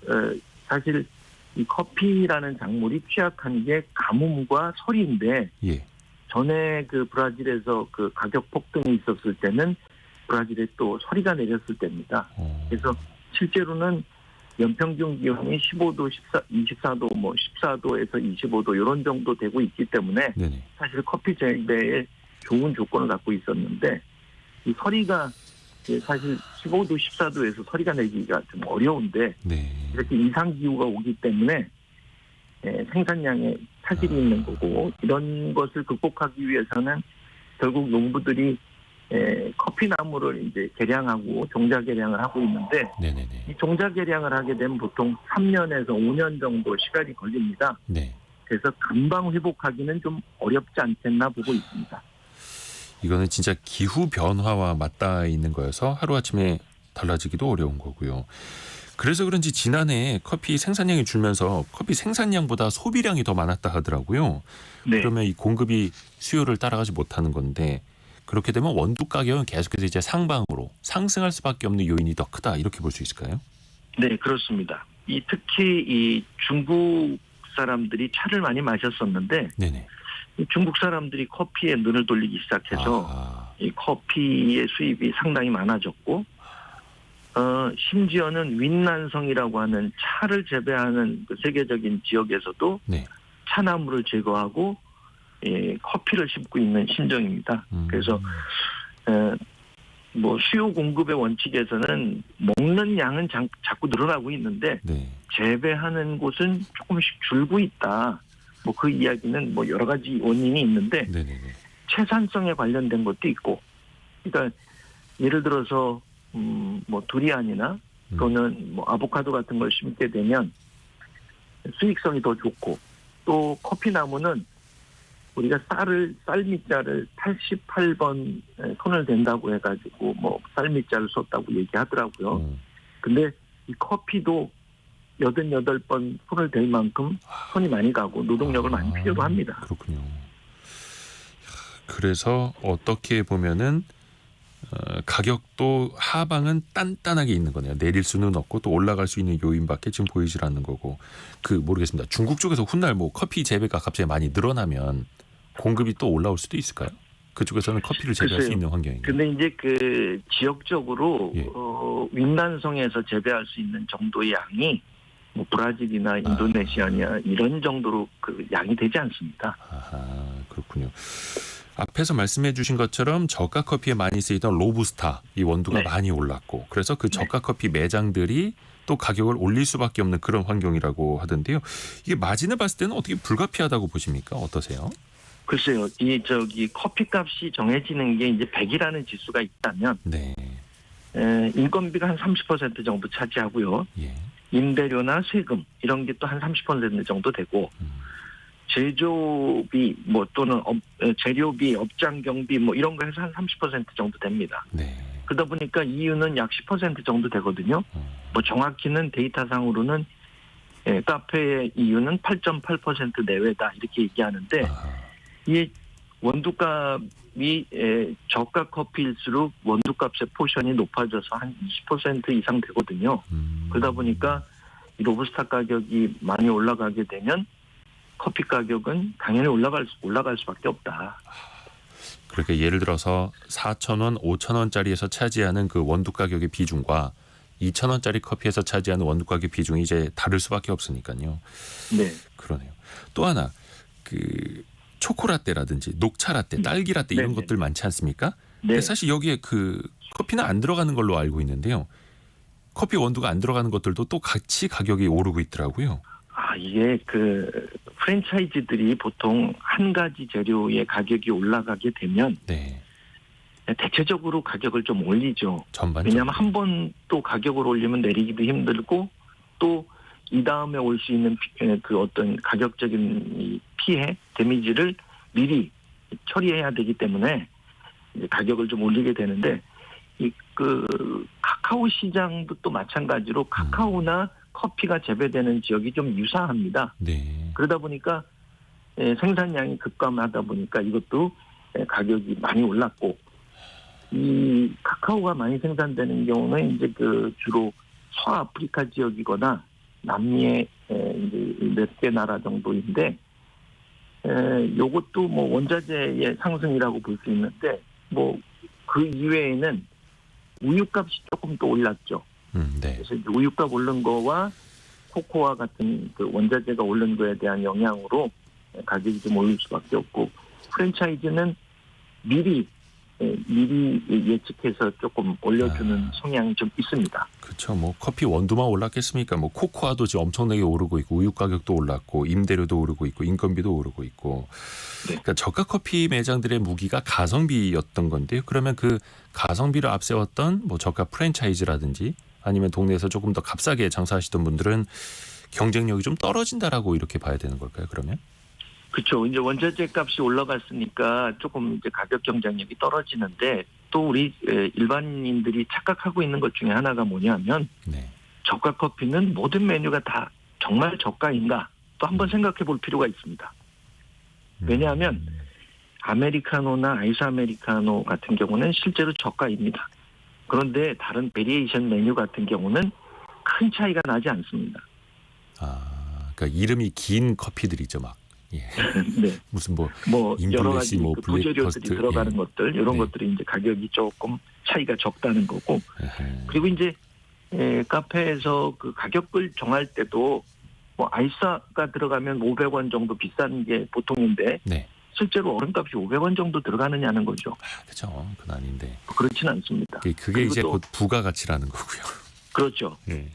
사실 이 커피라는 작물이 취약한 게 가뭄과 설인데 예. 전에 그 브라질에서 그 가격 폭등이 있었을 때는 브라질에 또 서리가 내렸을 때입니다. 그래서 실제로는 연평균 기온이 15도, 24도, 뭐 14도에서 25도 이런 정도 되고 있기 때문에 네네. 사실 커피 재배에 좋은 조건을 갖고 있었는데 이 서리가 사실 15도, 14도에서 서리가 내기가 좀 어려운데 네. 이렇게 이상 기후가 오기 때문에 생산량에 차질이 있는 거고 이런 것을 극복하기 위해서는 결국 농부들이 커피 나무를 이제 개량하고 종자 개량을 하고 있는데 네네네. 이 종자 개량을 하게 되면 보통 3년에서 5년 정도 시간이 걸립니다. 네. 그래서 금방 회복하기는 좀 어렵지 않겠나 보고 있습니다. 이거는 진짜 기후 변화와 맞닿아 있는 거여서 하루아침에 달라지기도 어려운 거고요. 그래서 그런지 지난해 커피 생산량이 줄면서 커피 생산량보다 소비량이 더 많았다 하더라고요. 네. 그러면 이 공급이 수요를 따라가지 못하는 건데 그렇게 되면 원두 가격은 계속해서 이제 상방으로 상승할 수밖에 없는 요인이 더 크다 이렇게 볼 수 있을까요? 네, 그렇습니다. 특히 이 중국 사람들이 차를 많이 마셨었는데 네네. 이 중국 사람들이 커피에 눈을 돌리기 시작해서 아, 이 커피의 수입이 상당히 많아졌고 심지어는 윈난성이라고 하는 차를 재배하는 그 세계적인 지역에서도 네. 차나무를 제거하고 커피를 심고 있는 심정입니다. 그래서 뭐 수요 공급의 원칙에서는 먹는 양은 자꾸 늘어나고 있는데 네. 재배하는 곳은 조금씩 줄고 있다. 뭐 그 이야기는 뭐 여러 가지 원인이 있는데 네네네. 채산성에 관련된 것도 있고, 그러니까 예를 들어서 뭐 두리안이나 또는 뭐 아보카도 같은 걸 심게 되면 수익성이 더 좋고 또 커피 나무는 우리가 쌀밑자를 88번 손을 댄다고 해가지고 뭐 쌀밑자를 썼다고 얘기하더라고요. 근데 이 커피도 88번 손을 댈 만큼 손이 많이 가고 노동력을 많이 필요로 합니다. 그렇군요. 그래서 어떻게 보면은 가격도 하방은 단단하게 있는 거네요. 내릴 수는 없고 또 올라갈 수 있는 요인밖에 지금 보이질 않는 거고. 모르겠습니다. 중국 쪽에서 훗날 뭐 커피 재배가 갑자기 많이 늘어나면 공급이 또 올라올 수도 있을까요? 그쪽에서는 커피를 재배할 글쎄요. 수 있는 환경인가요? 근데 이제 그 지역적으로 예. 윈난성에서 재배할 수 있는 정도의 양이 뭐 브라질이나 인도네시아나 이런 정도로 그 양이 되지 않습니다. 아하, 그렇군요. 앞에서 말씀해 주신 것처럼 저가 커피에 많이 쓰이던 로부스타 이 원두가 네. 많이 올랐고 그래서 그 저가 커피 매장들이 또 가격을 올릴 수밖에 없는 그런 환경이라고 하던데요. 이게 마진을 봤을 때는 어떻게 불가피하다고 보십니까? 어떠세요? 글쎄요, 커피값이 정해지는 게 이제 100이라는 지수가 있다면 네. 인건비가 한 30% 정도 차지하고요. 예. 임대료나 세금 이런 게 또 한 30% 정도 되고 제조비 뭐 또는 재료비, 업장 경비 뭐 이런 거 해서 한 30% 정도 됩니다. 네. 그러다 보니까 이유는 약 10% 정도 되거든요. 뭐 정확히는 데이터상으로는 카페의 이유는 8.8% 내외다 이렇게 얘기하는데 이 원두값이 저가 커피일수록 원두값의 포션이 높아져서 한 20% 이상 되거든요. 그러다 보니까 이 로부스타 가격이 많이 올라가게 되면 커피 가격은 당연히 올라갈 수밖에 없다. 그렇게 예를 들어서 4,000원, 5,000원짜리에서 차지하는 그 원두 가격의 비중과 2,000원짜리 커피에서 차지하는 원두 가격 비중이 이제 다를 수밖에 없으니까요. 네. 그러네요. 또 하나 초코라떼라든지 녹차라떼, 딸기라떼 이런 네네. 것들 많지 않습니까? 네. 근데 사실 여기에 커피는 안 들어가는 걸로 알고 있는데요. 커피 원두가 안 들어가는 것들도 또 같이 가격이 오르고 있더라고요. 이게 프랜차이즈들이 보통 한 가지 재료의 가격이 올라가게 되면 네. 대체적으로 가격을 좀 올리죠. 전반적으로. 왜냐하면 한 번 또 가격을 올리면 내리기도 힘들고 또 이 다음에 올 수 있는 그 어떤 가격적인 이 피해, 데미지를 미리 처리해야 되기 때문에 이제 가격을 좀 올리게 되는데 그 카카오 시장도 또 마찬가지로 카카오나 커피가 재배되는 지역이 좀 유사합니다. 네. 그러다 보니까 생산량이 급감하다 보니까 이것도 가격이 많이 올랐고 이 카카오가 많이 생산되는 경우는 이제 그 주로 서아프리카 지역이거나 남미의 이제 몇 개 나라 정도인데 요것도 뭐 원자재의 상승이라고 볼 수 있는데 뭐 그 이외에는 우유값이 조금 또 올랐죠. 네. 그래서 이제 우유값 오른 거와 코코아 같은 그 원자재가 오른 거에 대한 영향으로 가격이 좀 오를 수밖에 없고 프랜차이즈는 미리 예측해서 조금 올려주는 성향이 좀 있습니다. 그렇죠. 뭐 커피 원두만 올랐겠습니까? 뭐 코코아도 지금 엄청나게 오르고 있고 우유 가격도 올랐고 임대료도 오르고 있고 인건비도 오르고 있고. 네. 그러니까 저가 커피 매장들의 무기가 가성비였던 건데요. 그러면 그 가성비를 앞세웠던 뭐 저가 프랜차이즈라든지 아니면 동네에서 조금 더 값싸게 장사하시던 분들은 경쟁력이 좀 떨어진다라고 이렇게 봐야 되는 걸까요? 그러면? 그렇죠. 이제 원자재 값이 올라갔으니까 조금 이제 가격 경쟁력이 떨어지는데 또 우리 일반인들이 착각하고 있는 것 중에 하나가 뭐냐면 네. 저가 커피는 모든 메뉴가 다 정말 저가인가 또 한번 생각해 볼 필요가 있습니다. 왜냐하면 아메리카노나 아이스 아메리카노 같은 경우는 실제로 저가입니다. 그런데 다른 베리에이션 메뉴 같은 경우는 큰 차이가 나지 않습니다. 그러니까 이름이 긴 커피들이죠, 막. 예. 네. 무슨 뭐 여러 가지 인플레시, 뭐 그 부재료들이 블랙버스트, 들어가는 예. 것들 이런 네. 것들이 이제 가격이 조금 차이가 적다는 거고 그리고 이제 카페에서 그 가격을 정할 때도 뭐 아이스가 들어가면 500원 정도 비싼 게 보통인데 네. 실제로 얼음값이 500원 정도 들어가느냐는 거죠. 그렇죠. 그건 아닌데. 그렇지는 않습니다. 그게 이제 또, 곧 부가가치라는 거고요. 그렇죠. 네.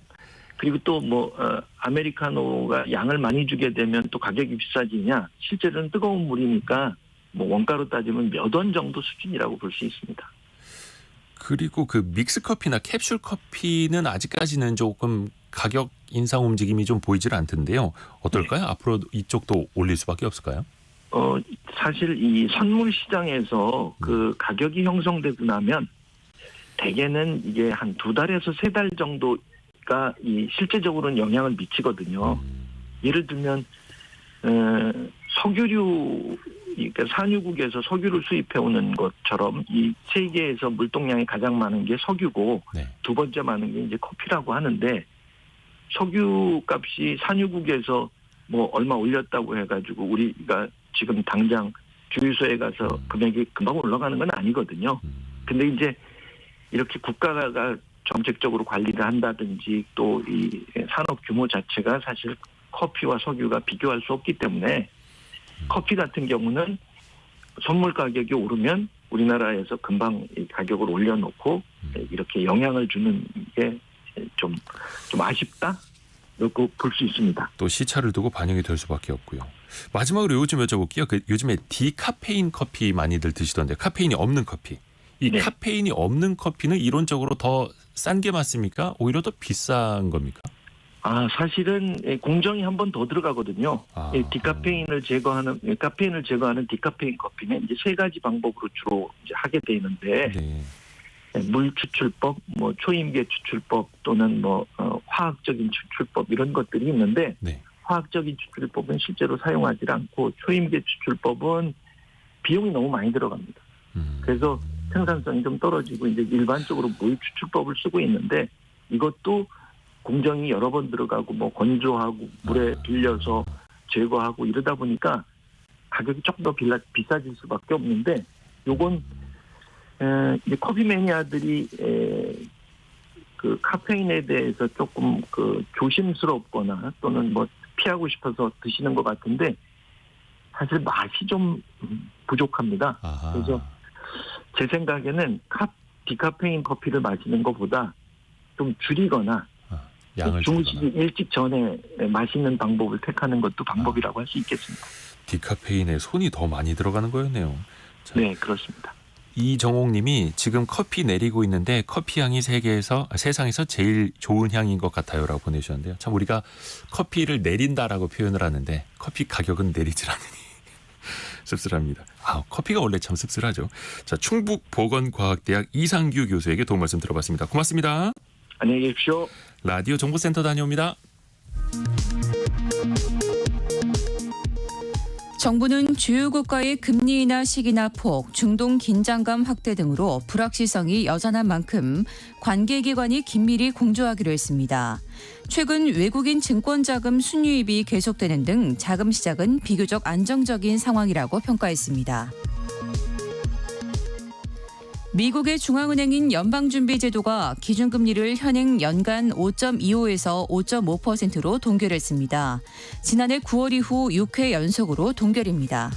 그리고 또 뭐 아메리카노가 양을 많이 주게 되면 또 가격이 비싸지냐? 실제로는 뜨거운 물이니까 뭐 원가로 따지면 몇 원 정도 수준이라고 볼 수 있습니다. 그리고 그 믹스 커피나 캡슐 커피는 아직까지는 조금 가격 인상 움직임이 좀 보이질 않던데요. 어떨까요? 네. 앞으로 이쪽도 올릴 수밖에 없을까요? 사실 이 선물 시장에서 그 가격이 형성되고 나면 대개는 이게 한 2달에서 3달 정도가 이 실제적으로는 영향을 미치거든요. 예를 들면 석유류 그러니까 산유국에서 석유를 수입해 오는 것처럼 이 세계에서 물동량이 가장 많은 게 석유고 네. 두 번째 많은 게 이제 커피라고 하는데 석유 값이 산유국에서 뭐 얼마 올렸다고 해가지고 우리가 지금 당장 주유소에 가서 금액이 금방 올라가는 건 아니거든요. 근데 이제 이렇게 국가가 정책적으로 관리를 한다든지 또 이 산업 규모 자체가 사실 커피와 석유가 비교할 수 없기 때문에 커피 같은 경우는 선물 가격이 오르면 우리나라에서 금방 이 가격을 올려놓고 이렇게 영향을 주는 게 좀 아쉽다? 이렇게 볼 수 있습니다. 또 시차를 두고 반영이 될 수밖에 없고요. 마지막으로 요즘 여쭤볼게요. 그 요즘에 디카페인 커피 많이들 드시던데 카페인이 없는 커피. 이 네. 카페인이 없는 커피는 이론적으로 더 싼 게 맞습니까? 오히려 더 비싼 겁니까? 사실은 공정이 한 번 더 들어가거든요. 디카페인을 제거하는 디카페인 커피는 이제 3가지 방법으로 주로 이제 하게 돼 있는데 네. 물 추출법, 뭐 초임계 추출법 또는 뭐 화학적인 추출법 이런 것들이 있는데 네. 화학적인 추출법은 실제로 사용하지 않고 초임계 추출법은 비용이 너무 많이 들어갑니다. 그래서 생산성이 좀 떨어지고 이제 일반적으로 물 추출법을 쓰고 있는데 이것도 공정이 여러 번 들어가고 뭐 건조하고 물에 빌려서 제거하고 이러다 보니까 가격이 조금 더 비싸질 수밖에 없는데 요건 이제 커피 매니아들이 그 카페인에 대해서 조금 그 조심스럽거나 또는 뭐 피하고 싶어서 드시는 것 같은데 사실 맛이 좀 부족합니다. 아하. 그래서 제 생각에는 디카페인 커피를 마시는 것보다 좀 줄이거나 양을 주무시기 줄이거나. 일찍 전에 마시는 방법을 택하는 것도 방법이라고 할 수 있겠습니다. 디카페인에 손이 더 많이 들어가는 거였네요. 자, 네, 그렇습니다. 이정옥 님이 지금 커피 내리고 있는데 커피 향이 세상에서 제일 좋은 향인 것 같아요라고 보내주셨는데요. 참 우리가 커피를 내린다라고 표현을 하는데 커피 가격은 내리질 않으니 씁쓸합니다. 커피가 원래 참 씁쓸하죠. 자, 충북보건과학대학 이상규 교수에게 도움 말씀 들어봤습니다. 고맙습니다. 안녕히 계십시오. 라디오 정보센터 다녀옵니다. 정부는 주요 국가의 금리 인하 시기나 폭, 중동 긴장감 확대 등으로 불확실성이 여전한 만큼 관계기관이 긴밀히 공조하기로 했습니다. 최근 외국인 증권자금 순유입이 계속되는 등 자금 시장은 비교적 안정적인 상황이라고 평가했습니다. 미국의 중앙은행인 연방준비제도가 기준금리를 현행 연간 5.25에서 5.5%로 동결했습니다. 지난해 9월 이후 6회 연속으로 동결입니다.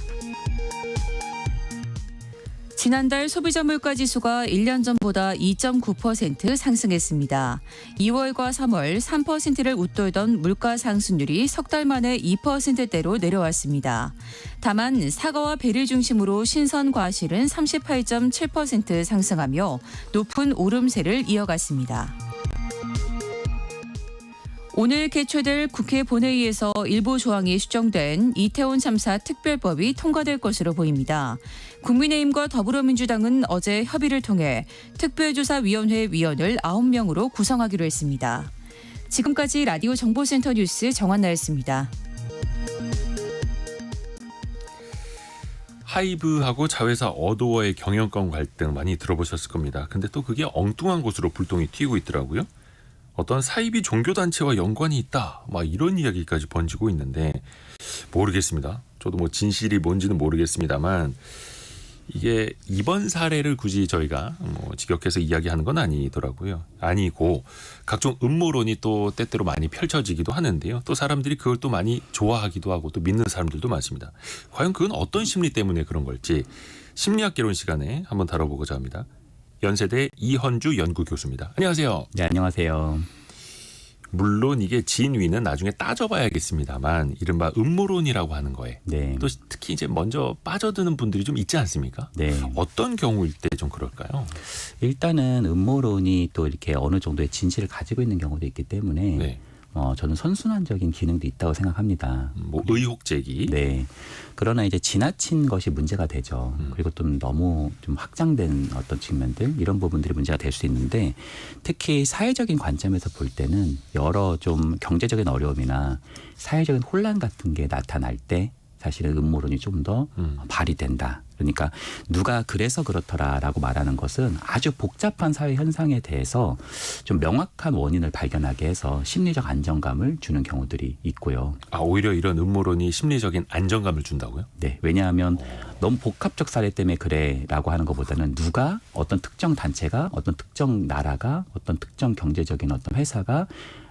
지난달 소비자 물가지수가 1년 전보다 2.9% 상승했습니다. 2월과 3월 3%를 웃돌던 물가 상승률이 석 달 만에 2%대로 내려왔습니다. 다만 사과와 베를 중심으로 신선 과실은 38.7% 상승하며 높은 오름세를 이어갔습니다. 오늘 개최될 국회 본회의에서 일부 조항이 수정된 이태원 참사 특별법이 통과될 것으로 보입니다. 국민의힘과 더불어민주당은 어제 협의를 통해 특별조사위원회 위원을 9명으로 구성하기로 했습니다. 지금까지 라디오 정보센터 뉴스 정한나였습니다. 하이브하고 자회사 어도어의 경영권 갈등 많이 들어보셨을 겁니다. 근데 또 그게 엉뚱한 곳으로 불똥이 튀고 있더라고요. 어떤 사이비 종교단체와 연관이 있다, 막 이런 이야기까지 번지고 있는데 모르겠습니다. 저도 뭐 진실이 뭔지는 모르겠습니다만 이게 이번 사례를 굳이 저희가 뭐 직역해서 이야기하는 건 아니더라고요. 아니고 각종 음모론이 또 때때로 많이 펼쳐지기도 하는데요. 또 사람들이 그걸 또 많이 좋아하기도 하고 또 믿는 사람들도 많습니다. 과연 그건 어떤 심리 때문에 그런 걸지 심리학 개론 시간에 한번 다뤄보고자 합니다. 연세대 이헌주 연구교수입니다. 안녕하세요. 네, 안녕하세요. 물론 이게 진위는 나중에 따져봐야겠습니다만 이른바 음모론이라고 하는 거에 네. 또 특히 이제 먼저 빠져드는 분들이 좀 있지 않습니까? 네. 어떤 경우일 때 좀 그럴까요? 일단은 음모론이 또 이렇게 어느 정도의 진실을 가지고 있는 경우도 있기 때문에 네. 저는 선순환적인 기능도 있다고 생각합니다. 뭐 의혹 제기. 네. 그러나 이제 지나친 것이 문제가 되죠. 그리고 좀 너무 좀 확장된 어떤 측면들 이런 부분들이 문제가 될 수 있는데 특히 사회적인 관점에서 볼 때는 여러 좀 경제적인 어려움이나 사회적인 혼란 같은 게 나타날 때 사실은 음모론이 좀 더 발휘된다. 그러니까 누가 그래서 그렇더라라고 말하는 것은 아주 복잡한 사회 현상에 대해서 좀 명확한 원인을 발견하게 해서 심리적 안정감을 주는 경우들이 있고요. 오히려 이런 음모론이 심리적인 안정감을 준다고요? 네, 왜냐하면 너무 복합적 사례 때문에 그래라고 하는 것보다는 누가 어떤 특정 단체가 어떤 특정 나라가 어떤 특정 경제적인 어떤 회사가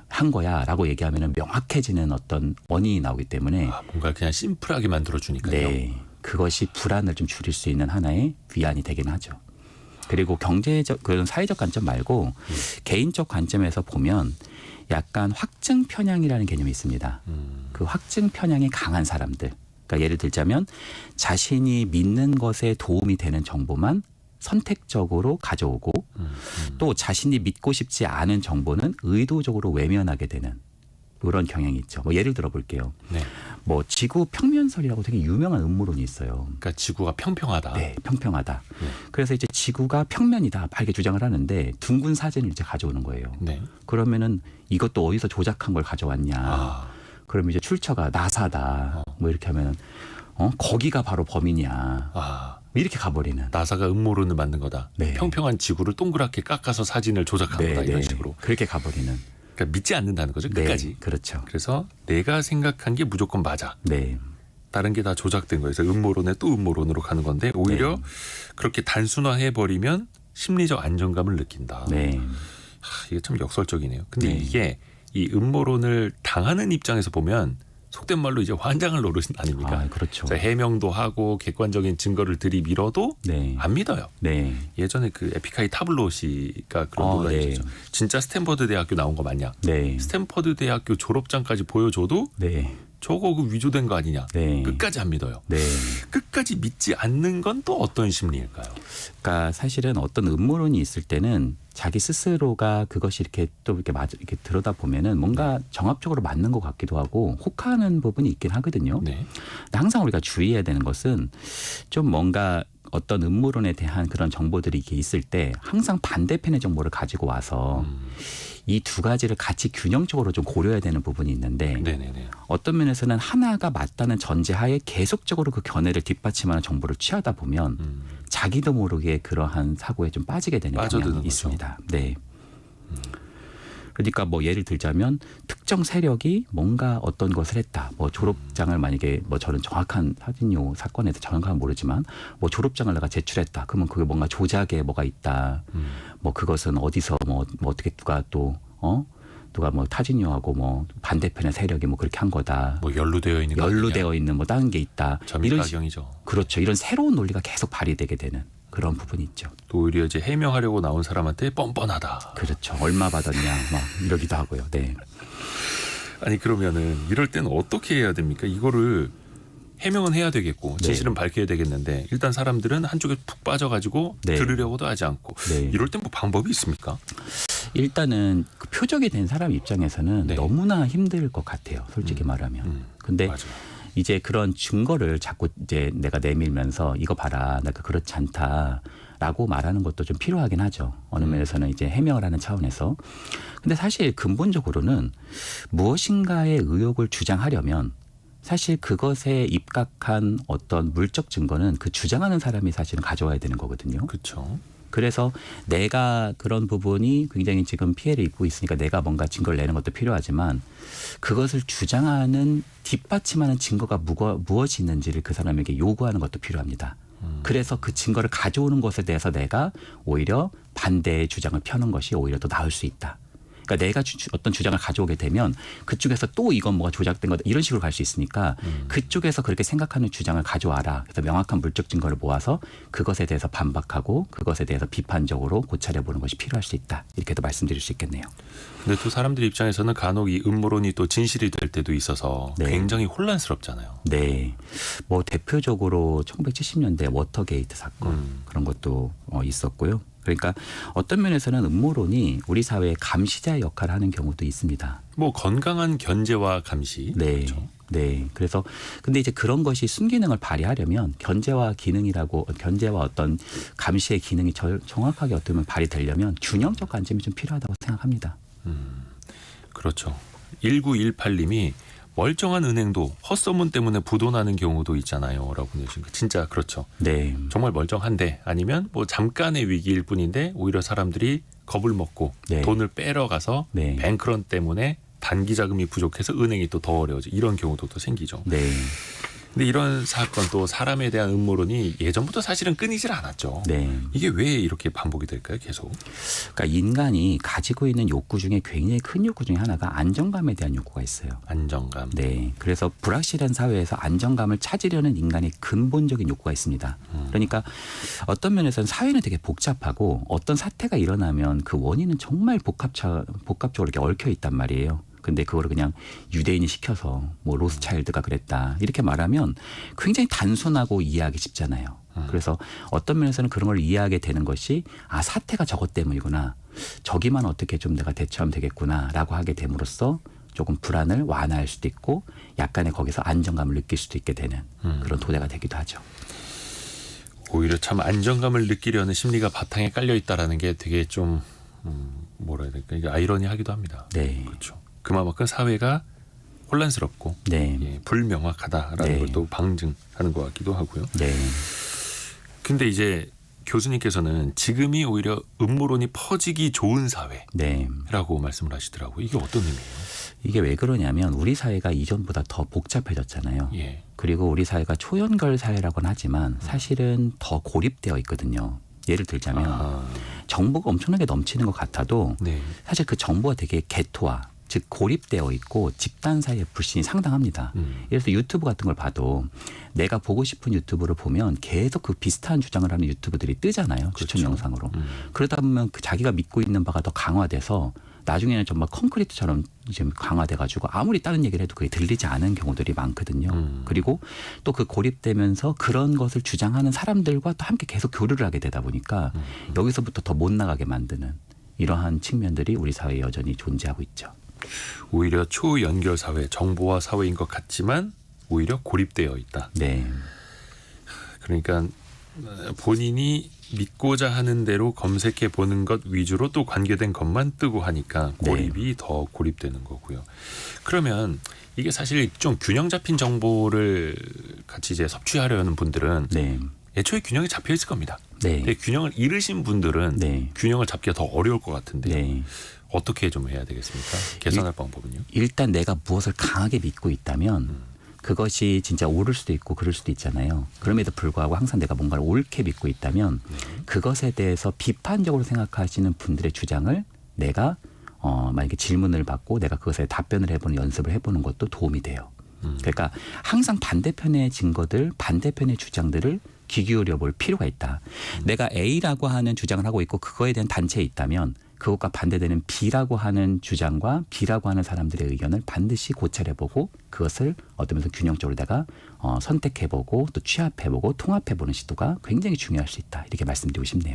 한 거야라고 얘기하면 명확해지는 어떤 원인이 나오기 때문에 뭔가 그냥 심플하게 만들어주니까요. 네, 그것이 불안을 좀 줄일 수 있는 하나의 위안이 되긴 하죠. 그리고 경제적 그런 사회적 관점 말고 개인적 관점에서 보면 약간 확증 편향이라는 개념이 있습니다. 그 확증 편향이 강한 사람들. 그러니까 예를 들자면 자신이 믿는 것에 도움이 되는 정보만 선택적으로 가져오고 또 자신이 믿고 싶지 않은 정보는 의도적으로 외면하게 되는 그런 경향이 있죠. 뭐 예를 들어 볼게요. 네. 뭐 지구 평면설이라고 되게 유명한 음모론이 있어요. 그러니까 지구가 평평하다. 네, 평평하다. 그래서 이제 지구가 평면이다 이렇게 주장을 하는데 둥근 사진을 이제 가져오는 거예요. 네. 그러면은 이것도 어디서 조작한 걸 가져왔냐. 그럼 이제 출처가 나사다. 뭐 이렇게 하면은 거기가 바로 범인이야. 이렇게 가버리는. 나사가 음모론을 만든 거다. 네. 평평한 지구를 동그랗게 깎아서 사진을 조작한 거다. 이런 식으로. 그렇게 가버리는. 그러니까 믿지 않는다는 거죠. 끝까지. 네, 그렇죠. 그래서 내가 생각한 게 무조건 맞아. 네. 다른 게 다 조작된 거예요. 그래서 음모론에 또 음모론으로 가는 건데 오히려 그렇게 단순화해버리면 심리적 안정감을 느낀다. 네. 이게 참 역설적이네요. 근데 네. 이게 이 음모론을 당하는 입장에서 보면 속된 말로 이제 환장을 노릇 아닙니까? 그렇죠. 자, 해명도 하고 객관적인 증거를 들이밀어도 네. 안 믿어요. 네. 예전에 그 에픽하이 타블로시가 그런 논란이 네. 있었죠. 진짜 스탠퍼드 대학교 나온 거 맞냐? 네. 스탠퍼드 대학교 졸업장까지 보여줘도 네. 저거 그 위조된 거 아니냐. 네. 끝까지 안 믿어요. 네. 끝까지 믿지 않는 건 또 어떤 심리일까요? 그러니까 사실은 어떤 음모론이 있을 때는 자기 스스로가 그것이 이렇게 또 이렇게 들여다 보면은 뭔가 정합적으로 맞는 것 같기도 하고 혹하는 부분이 있긴 하거든요. 네. 근데 항상 우리가 주의해야 되는 것은 좀 뭔가 어떤 음모론에 대한 그런 정보들이 이렇게 있을 때 항상 반대편의 정보를 가지고 와서 이 두 가지를 같이 균형적으로 좀 고려해야 되는 부분이 있는데 네네네. 어떤 면에서는 하나가 맞다는 전제하에 계속적으로 그 견해를 뒷받침하는 정보를 취하다 보면 자기도 모르게 그러한 사고에 좀 빠지게 되는 빠져드는 경향이 거죠. 있습니다. 네. 그러니까 뭐 예를 들자면 특정 세력이 뭔가 어떤 것을 했다. 뭐 졸업장을 만약에 뭐 저는 정확한 사진요 사건에 대해서 정확하게 모르지만 뭐 졸업장을 내가 제출했다. 그러면 그게 뭔가 조작에 뭐가 있다. 뭐 그것은 어디서 뭐 어떻게 누가 또 누가 뭐 타진요하고 뭐 반대편의 세력이 뭐 그렇게 한 거다. 뭐 연루되어 있는 거 아니냐. 연루되어 있는 뭐 다른 게 있다. 이런 점입가경이죠. 그렇죠. 이런 새로운 논리가 계속 발휘되게 되는 그런 부분이 있죠. 또 오히려 이제 해명하려고 나온 사람한테 뻔뻔하다. 그렇죠. 얼마 받았냐 막 이러기도 하고요. 네. 아니 그러면은 이럴 때는 어떻게 해야 됩니까? 이거를 해명은 해야 되겠고 네. 진실은 밝혀야 되겠는데 일단 사람들은 한쪽에 푹 빠져가지고 네. 들으려고도 하지 않고 네. 이럴 땐 뭐 방법이 있습니까? 일단은 그 표적이 된 사람 입장에서는 네. 너무나 힘들 것 같아요. 솔직히 말하면. 근데 맞아요. 이제 그런 증거를 자꾸 이제 내가 내밀면서 이거 봐라, 내가 그렇지 않다라고 말하는 것도 좀 필요하긴 하죠. 어느 면에서는 이제 해명을 하는 차원에서. 근데 사실 근본적으로는 무엇인가의 의혹을 주장하려면 사실 그것에 입각한 어떤 물적 증거는 그 주장하는 사람이 사실은 가져와야 되는 거거든요. 그렇죠. 그래서 내가 그런 부분이 굉장히 지금 피해를 입고 있으니까 내가 뭔가 증거를 내는 것도 필요하지만 그것을 주장하는 뒷받침하는 증거가 무엇이 있는지를 그 사람에게 요구하는 것도 필요합니다. 그래서 그 증거를 가져오는 것에 대해서 내가 오히려 반대의 주장을 펴는 것이 오히려 더 나을 수 있다. 그러니까 내가 어떤 주장을 가져오게 되면 그쪽에서 또 이건 뭐가 조작된 거다 이런 식으로 갈 수 있으니까 그쪽에서 그렇게 생각하는 주장을 가져와라. 그래서 명확한 물적 증거를 모아서 그것에 대해서 반박하고 그것에 대해서 비판적으로 고찰해보는 것이 필요할 수 있다. 이렇게도 말씀드릴 수 있겠네요. 근데 또 사람들 입장에서는 간혹 이 음모론이 또 진실이 될 때도 있어서 네. 굉장히 혼란스럽잖아요. 네. 뭐 대표적으로 1970년대 워터게이트 사건 그런 것도 있었고요. 그러니까 어떤 면에서는 음모론이 우리 사회의 감시자의 역할을 하는 경우도 있습니다. 뭐 건강한 견제와 감시. 네. 그렇죠. 네. 그래서 근데 이제 그런 것이 순기능을 발휘하려면 견제와 어떤 감시의 기능이 정확하게 어떻게 보면 발휘되려면 균형적 관점이 좀 필요하다고 생각합니다. 그렇죠. 1918님이 멀쩡한 은행도 헛소문 때문에 부도나는 경우도 있잖아요. 라고 내신 거 진짜 그렇죠. 네. 정말 멀쩡한데 아니면 뭐 잠깐의 위기일 뿐인데 오히려 사람들이 겁을 먹고 네. 돈을 빼러 가서 네. 뱅크런 때문에 단기 자금이 부족해서 은행이 또 더 어려워져 이런 경우도 또 생기죠. 네. 근데 이런 사건 또 사람에 대한 음모론이 예전부터 사실은 끊이질 않았죠. 네. 이게 왜 이렇게 반복이 될까요? 계속. 그러니까 인간이 가지고 있는 욕구 중에 굉장히 큰 욕구 중에 하나가 안정감에 대한 욕구가 있어요. 안정감. 네. 그래서 불확실한 사회에서 안정감을 찾으려는 인간의 근본적인 욕구가 있습니다. 그러니까 어떤 면에서는 사회는 되게 복잡하고 어떤 사태가 일어나면 그 원인은 정말 복합적으로 이렇게 얽혀 있단 말이에요. 근데 그거를 그냥 유대인이 시켜서 뭐 로스차일드가 그랬다 이렇게 말하면 굉장히 단순하고 이해하기 쉽잖아요. 그래서 어떤 면에서는 그런 걸 이해하게 되는 것이 사태가 저것 때문이구나. 저기만 어떻게 좀 내가 대처하면 되겠구나라고 하게 됨으로써 조금 불안을 완화할 수도 있고 약간의 거기서 안정감을 느낄 수도 있게 되는 그런 토대가 되기도 하죠. 오히려 참 안정감을 느끼려는 심리가 바탕에 깔려 있다라는 게 되게 좀 뭐라 해야 될까? 이게 아이러니하기도 합니다. 네. 그렇죠. 그만큼 사회가 혼란스럽고 네. 예, 불명확하다라는 네. 걸 또 방증하는 것 같기도 하고요. 네. 근데 이제 교수님께서는 지금이 오히려 음모론이 퍼지기 좋은 사회라고 네. 말씀을 하시더라고요. 이게 어떤 의미예요? 이게 왜 그러냐면 우리 사회가 이전보다 더 복잡해졌잖아요. 예. 그리고 우리 사회가 초연결 사회라고는 하지만 사실은 더 고립되어 있거든요. 예를 들자면 정보가 엄청나게 넘치는 것 같아도 네. 사실 그 정보가 되게 개토화 즉 고립되어 있고 집단 사이의 불신이 상당합니다. 예를 들어서 유튜브 같은 걸 봐도 내가 보고 싶은 유튜브를 보면 계속 그 비슷한 주장을 하는 유튜브들이 뜨잖아요. 추천 그렇죠. 영상으로. 그러다 보면 그 자기가 믿고 있는 바가 더 강화돼서 나중에는 정말 콘크리트처럼 지금 강화돼가지고 아무리 다른 얘기를 해도 그게 들리지 않은 경우들이 많거든요. 그리고 또 그 고립되면서 그런 것을 주장하는 사람들과 또 함께 계속 교류를 하게 되다 보니까 여기서부터 더 못 나가게 만드는 이러한 측면들이 우리 사회에 여전히 존재하고 있죠. 오히려 초연결 사회, 정보화 사회인 것 같지만 오히려 고립되어 있다. 네. 그러니까 본인이 믿고자 하는 대로 검색해 보는 것 위주로 또 관계된 것만 뜨고 하니까 고립이 더 고립되는 거고요. 그러면 이게 사실 좀 균형 잡힌 정보를 같이 이제 섭취하려는 분들은 네. 애초에 균형이 잡혀 있을 겁니다. 네. 근데 균형을 잃으신 분들은 네. 균형을 잡기가 더 어려울 것 같은데 네. 어떻게 좀 해야 되겠습니까? 개선할 방법은요? 일단 내가 무엇을 강하게 믿고 있다면 그것이 진짜 옳을 수도 있고 그럴 수도 있잖아요. 그럼에도 불구하고 항상 내가 뭔가를 옳게 믿고 있다면 그것에 대해서 비판적으로 생각하시는 분들의 주장을 내가 만약에 질문을 받고 내가 그것에 답변을 해보는 연습을 해보는 것도 도움이 돼요. 그러니까 항상 반대편의 증거들, 반대편의 주장들을 귀 기울여 볼 필요가 있다. 내가 A라고 하는 주장을 하고 있고 그거에 대한 단체에 있다면 그것과 반대되는 B라고 하는 주장과 B라고 하는 사람들의 의견을 반드시 고찰해보고 그것을 어떤 면에서 균형적으로 내가 선택해보고 또 취합해보고 통합해보는 시도가 굉장히 중요할 수 있다. 이렇게 말씀드리고 싶네요.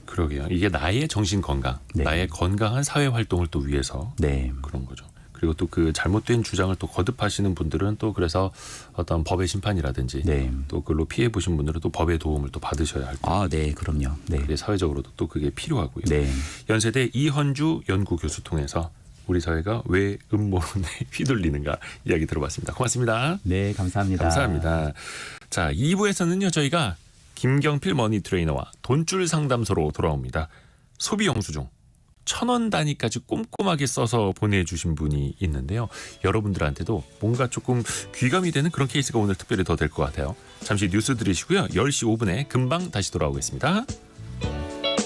그러게요. 이게 나의 정신 건강, 네. 나의 건강한 사회 활동을 또 위해서 네. 그런 거죠. 그리고 또 그 잘못된 주장을 또 거듭하시는 분들은 또 그래서 어떤 법의 심판이라든지 네. 또 그걸로 피해 보신 분들은 또 법의 도움을 또 받으셔야 할 거예요. 아, 네, 그럼요. 네. 그게 사회적으로도 또 그게 필요하고요. 네. 연세대 이헌주 연구 교수 통해서 우리 사회가 왜 음모론에 휘둘리는가 이야기 들어봤습니다. 고맙습니다. 네, 감사합니다. 감사합니다. 자, 2부에서는요 저희가 김경필 머니 트레이너와 돈줄 상담소로 돌아옵니다. 소비 영수증 1,000원 단위까지 꼼꼼하게 써서 보내주신 분이 있는데요. 여러분들한테도 뭔가 조금 귀감이 되는 그런 케이스가 오늘 특별히 더 될 것 같아요. 잠시 뉴스 들으시고요. 10시 5분에 금방 다시 돌아오겠습니다.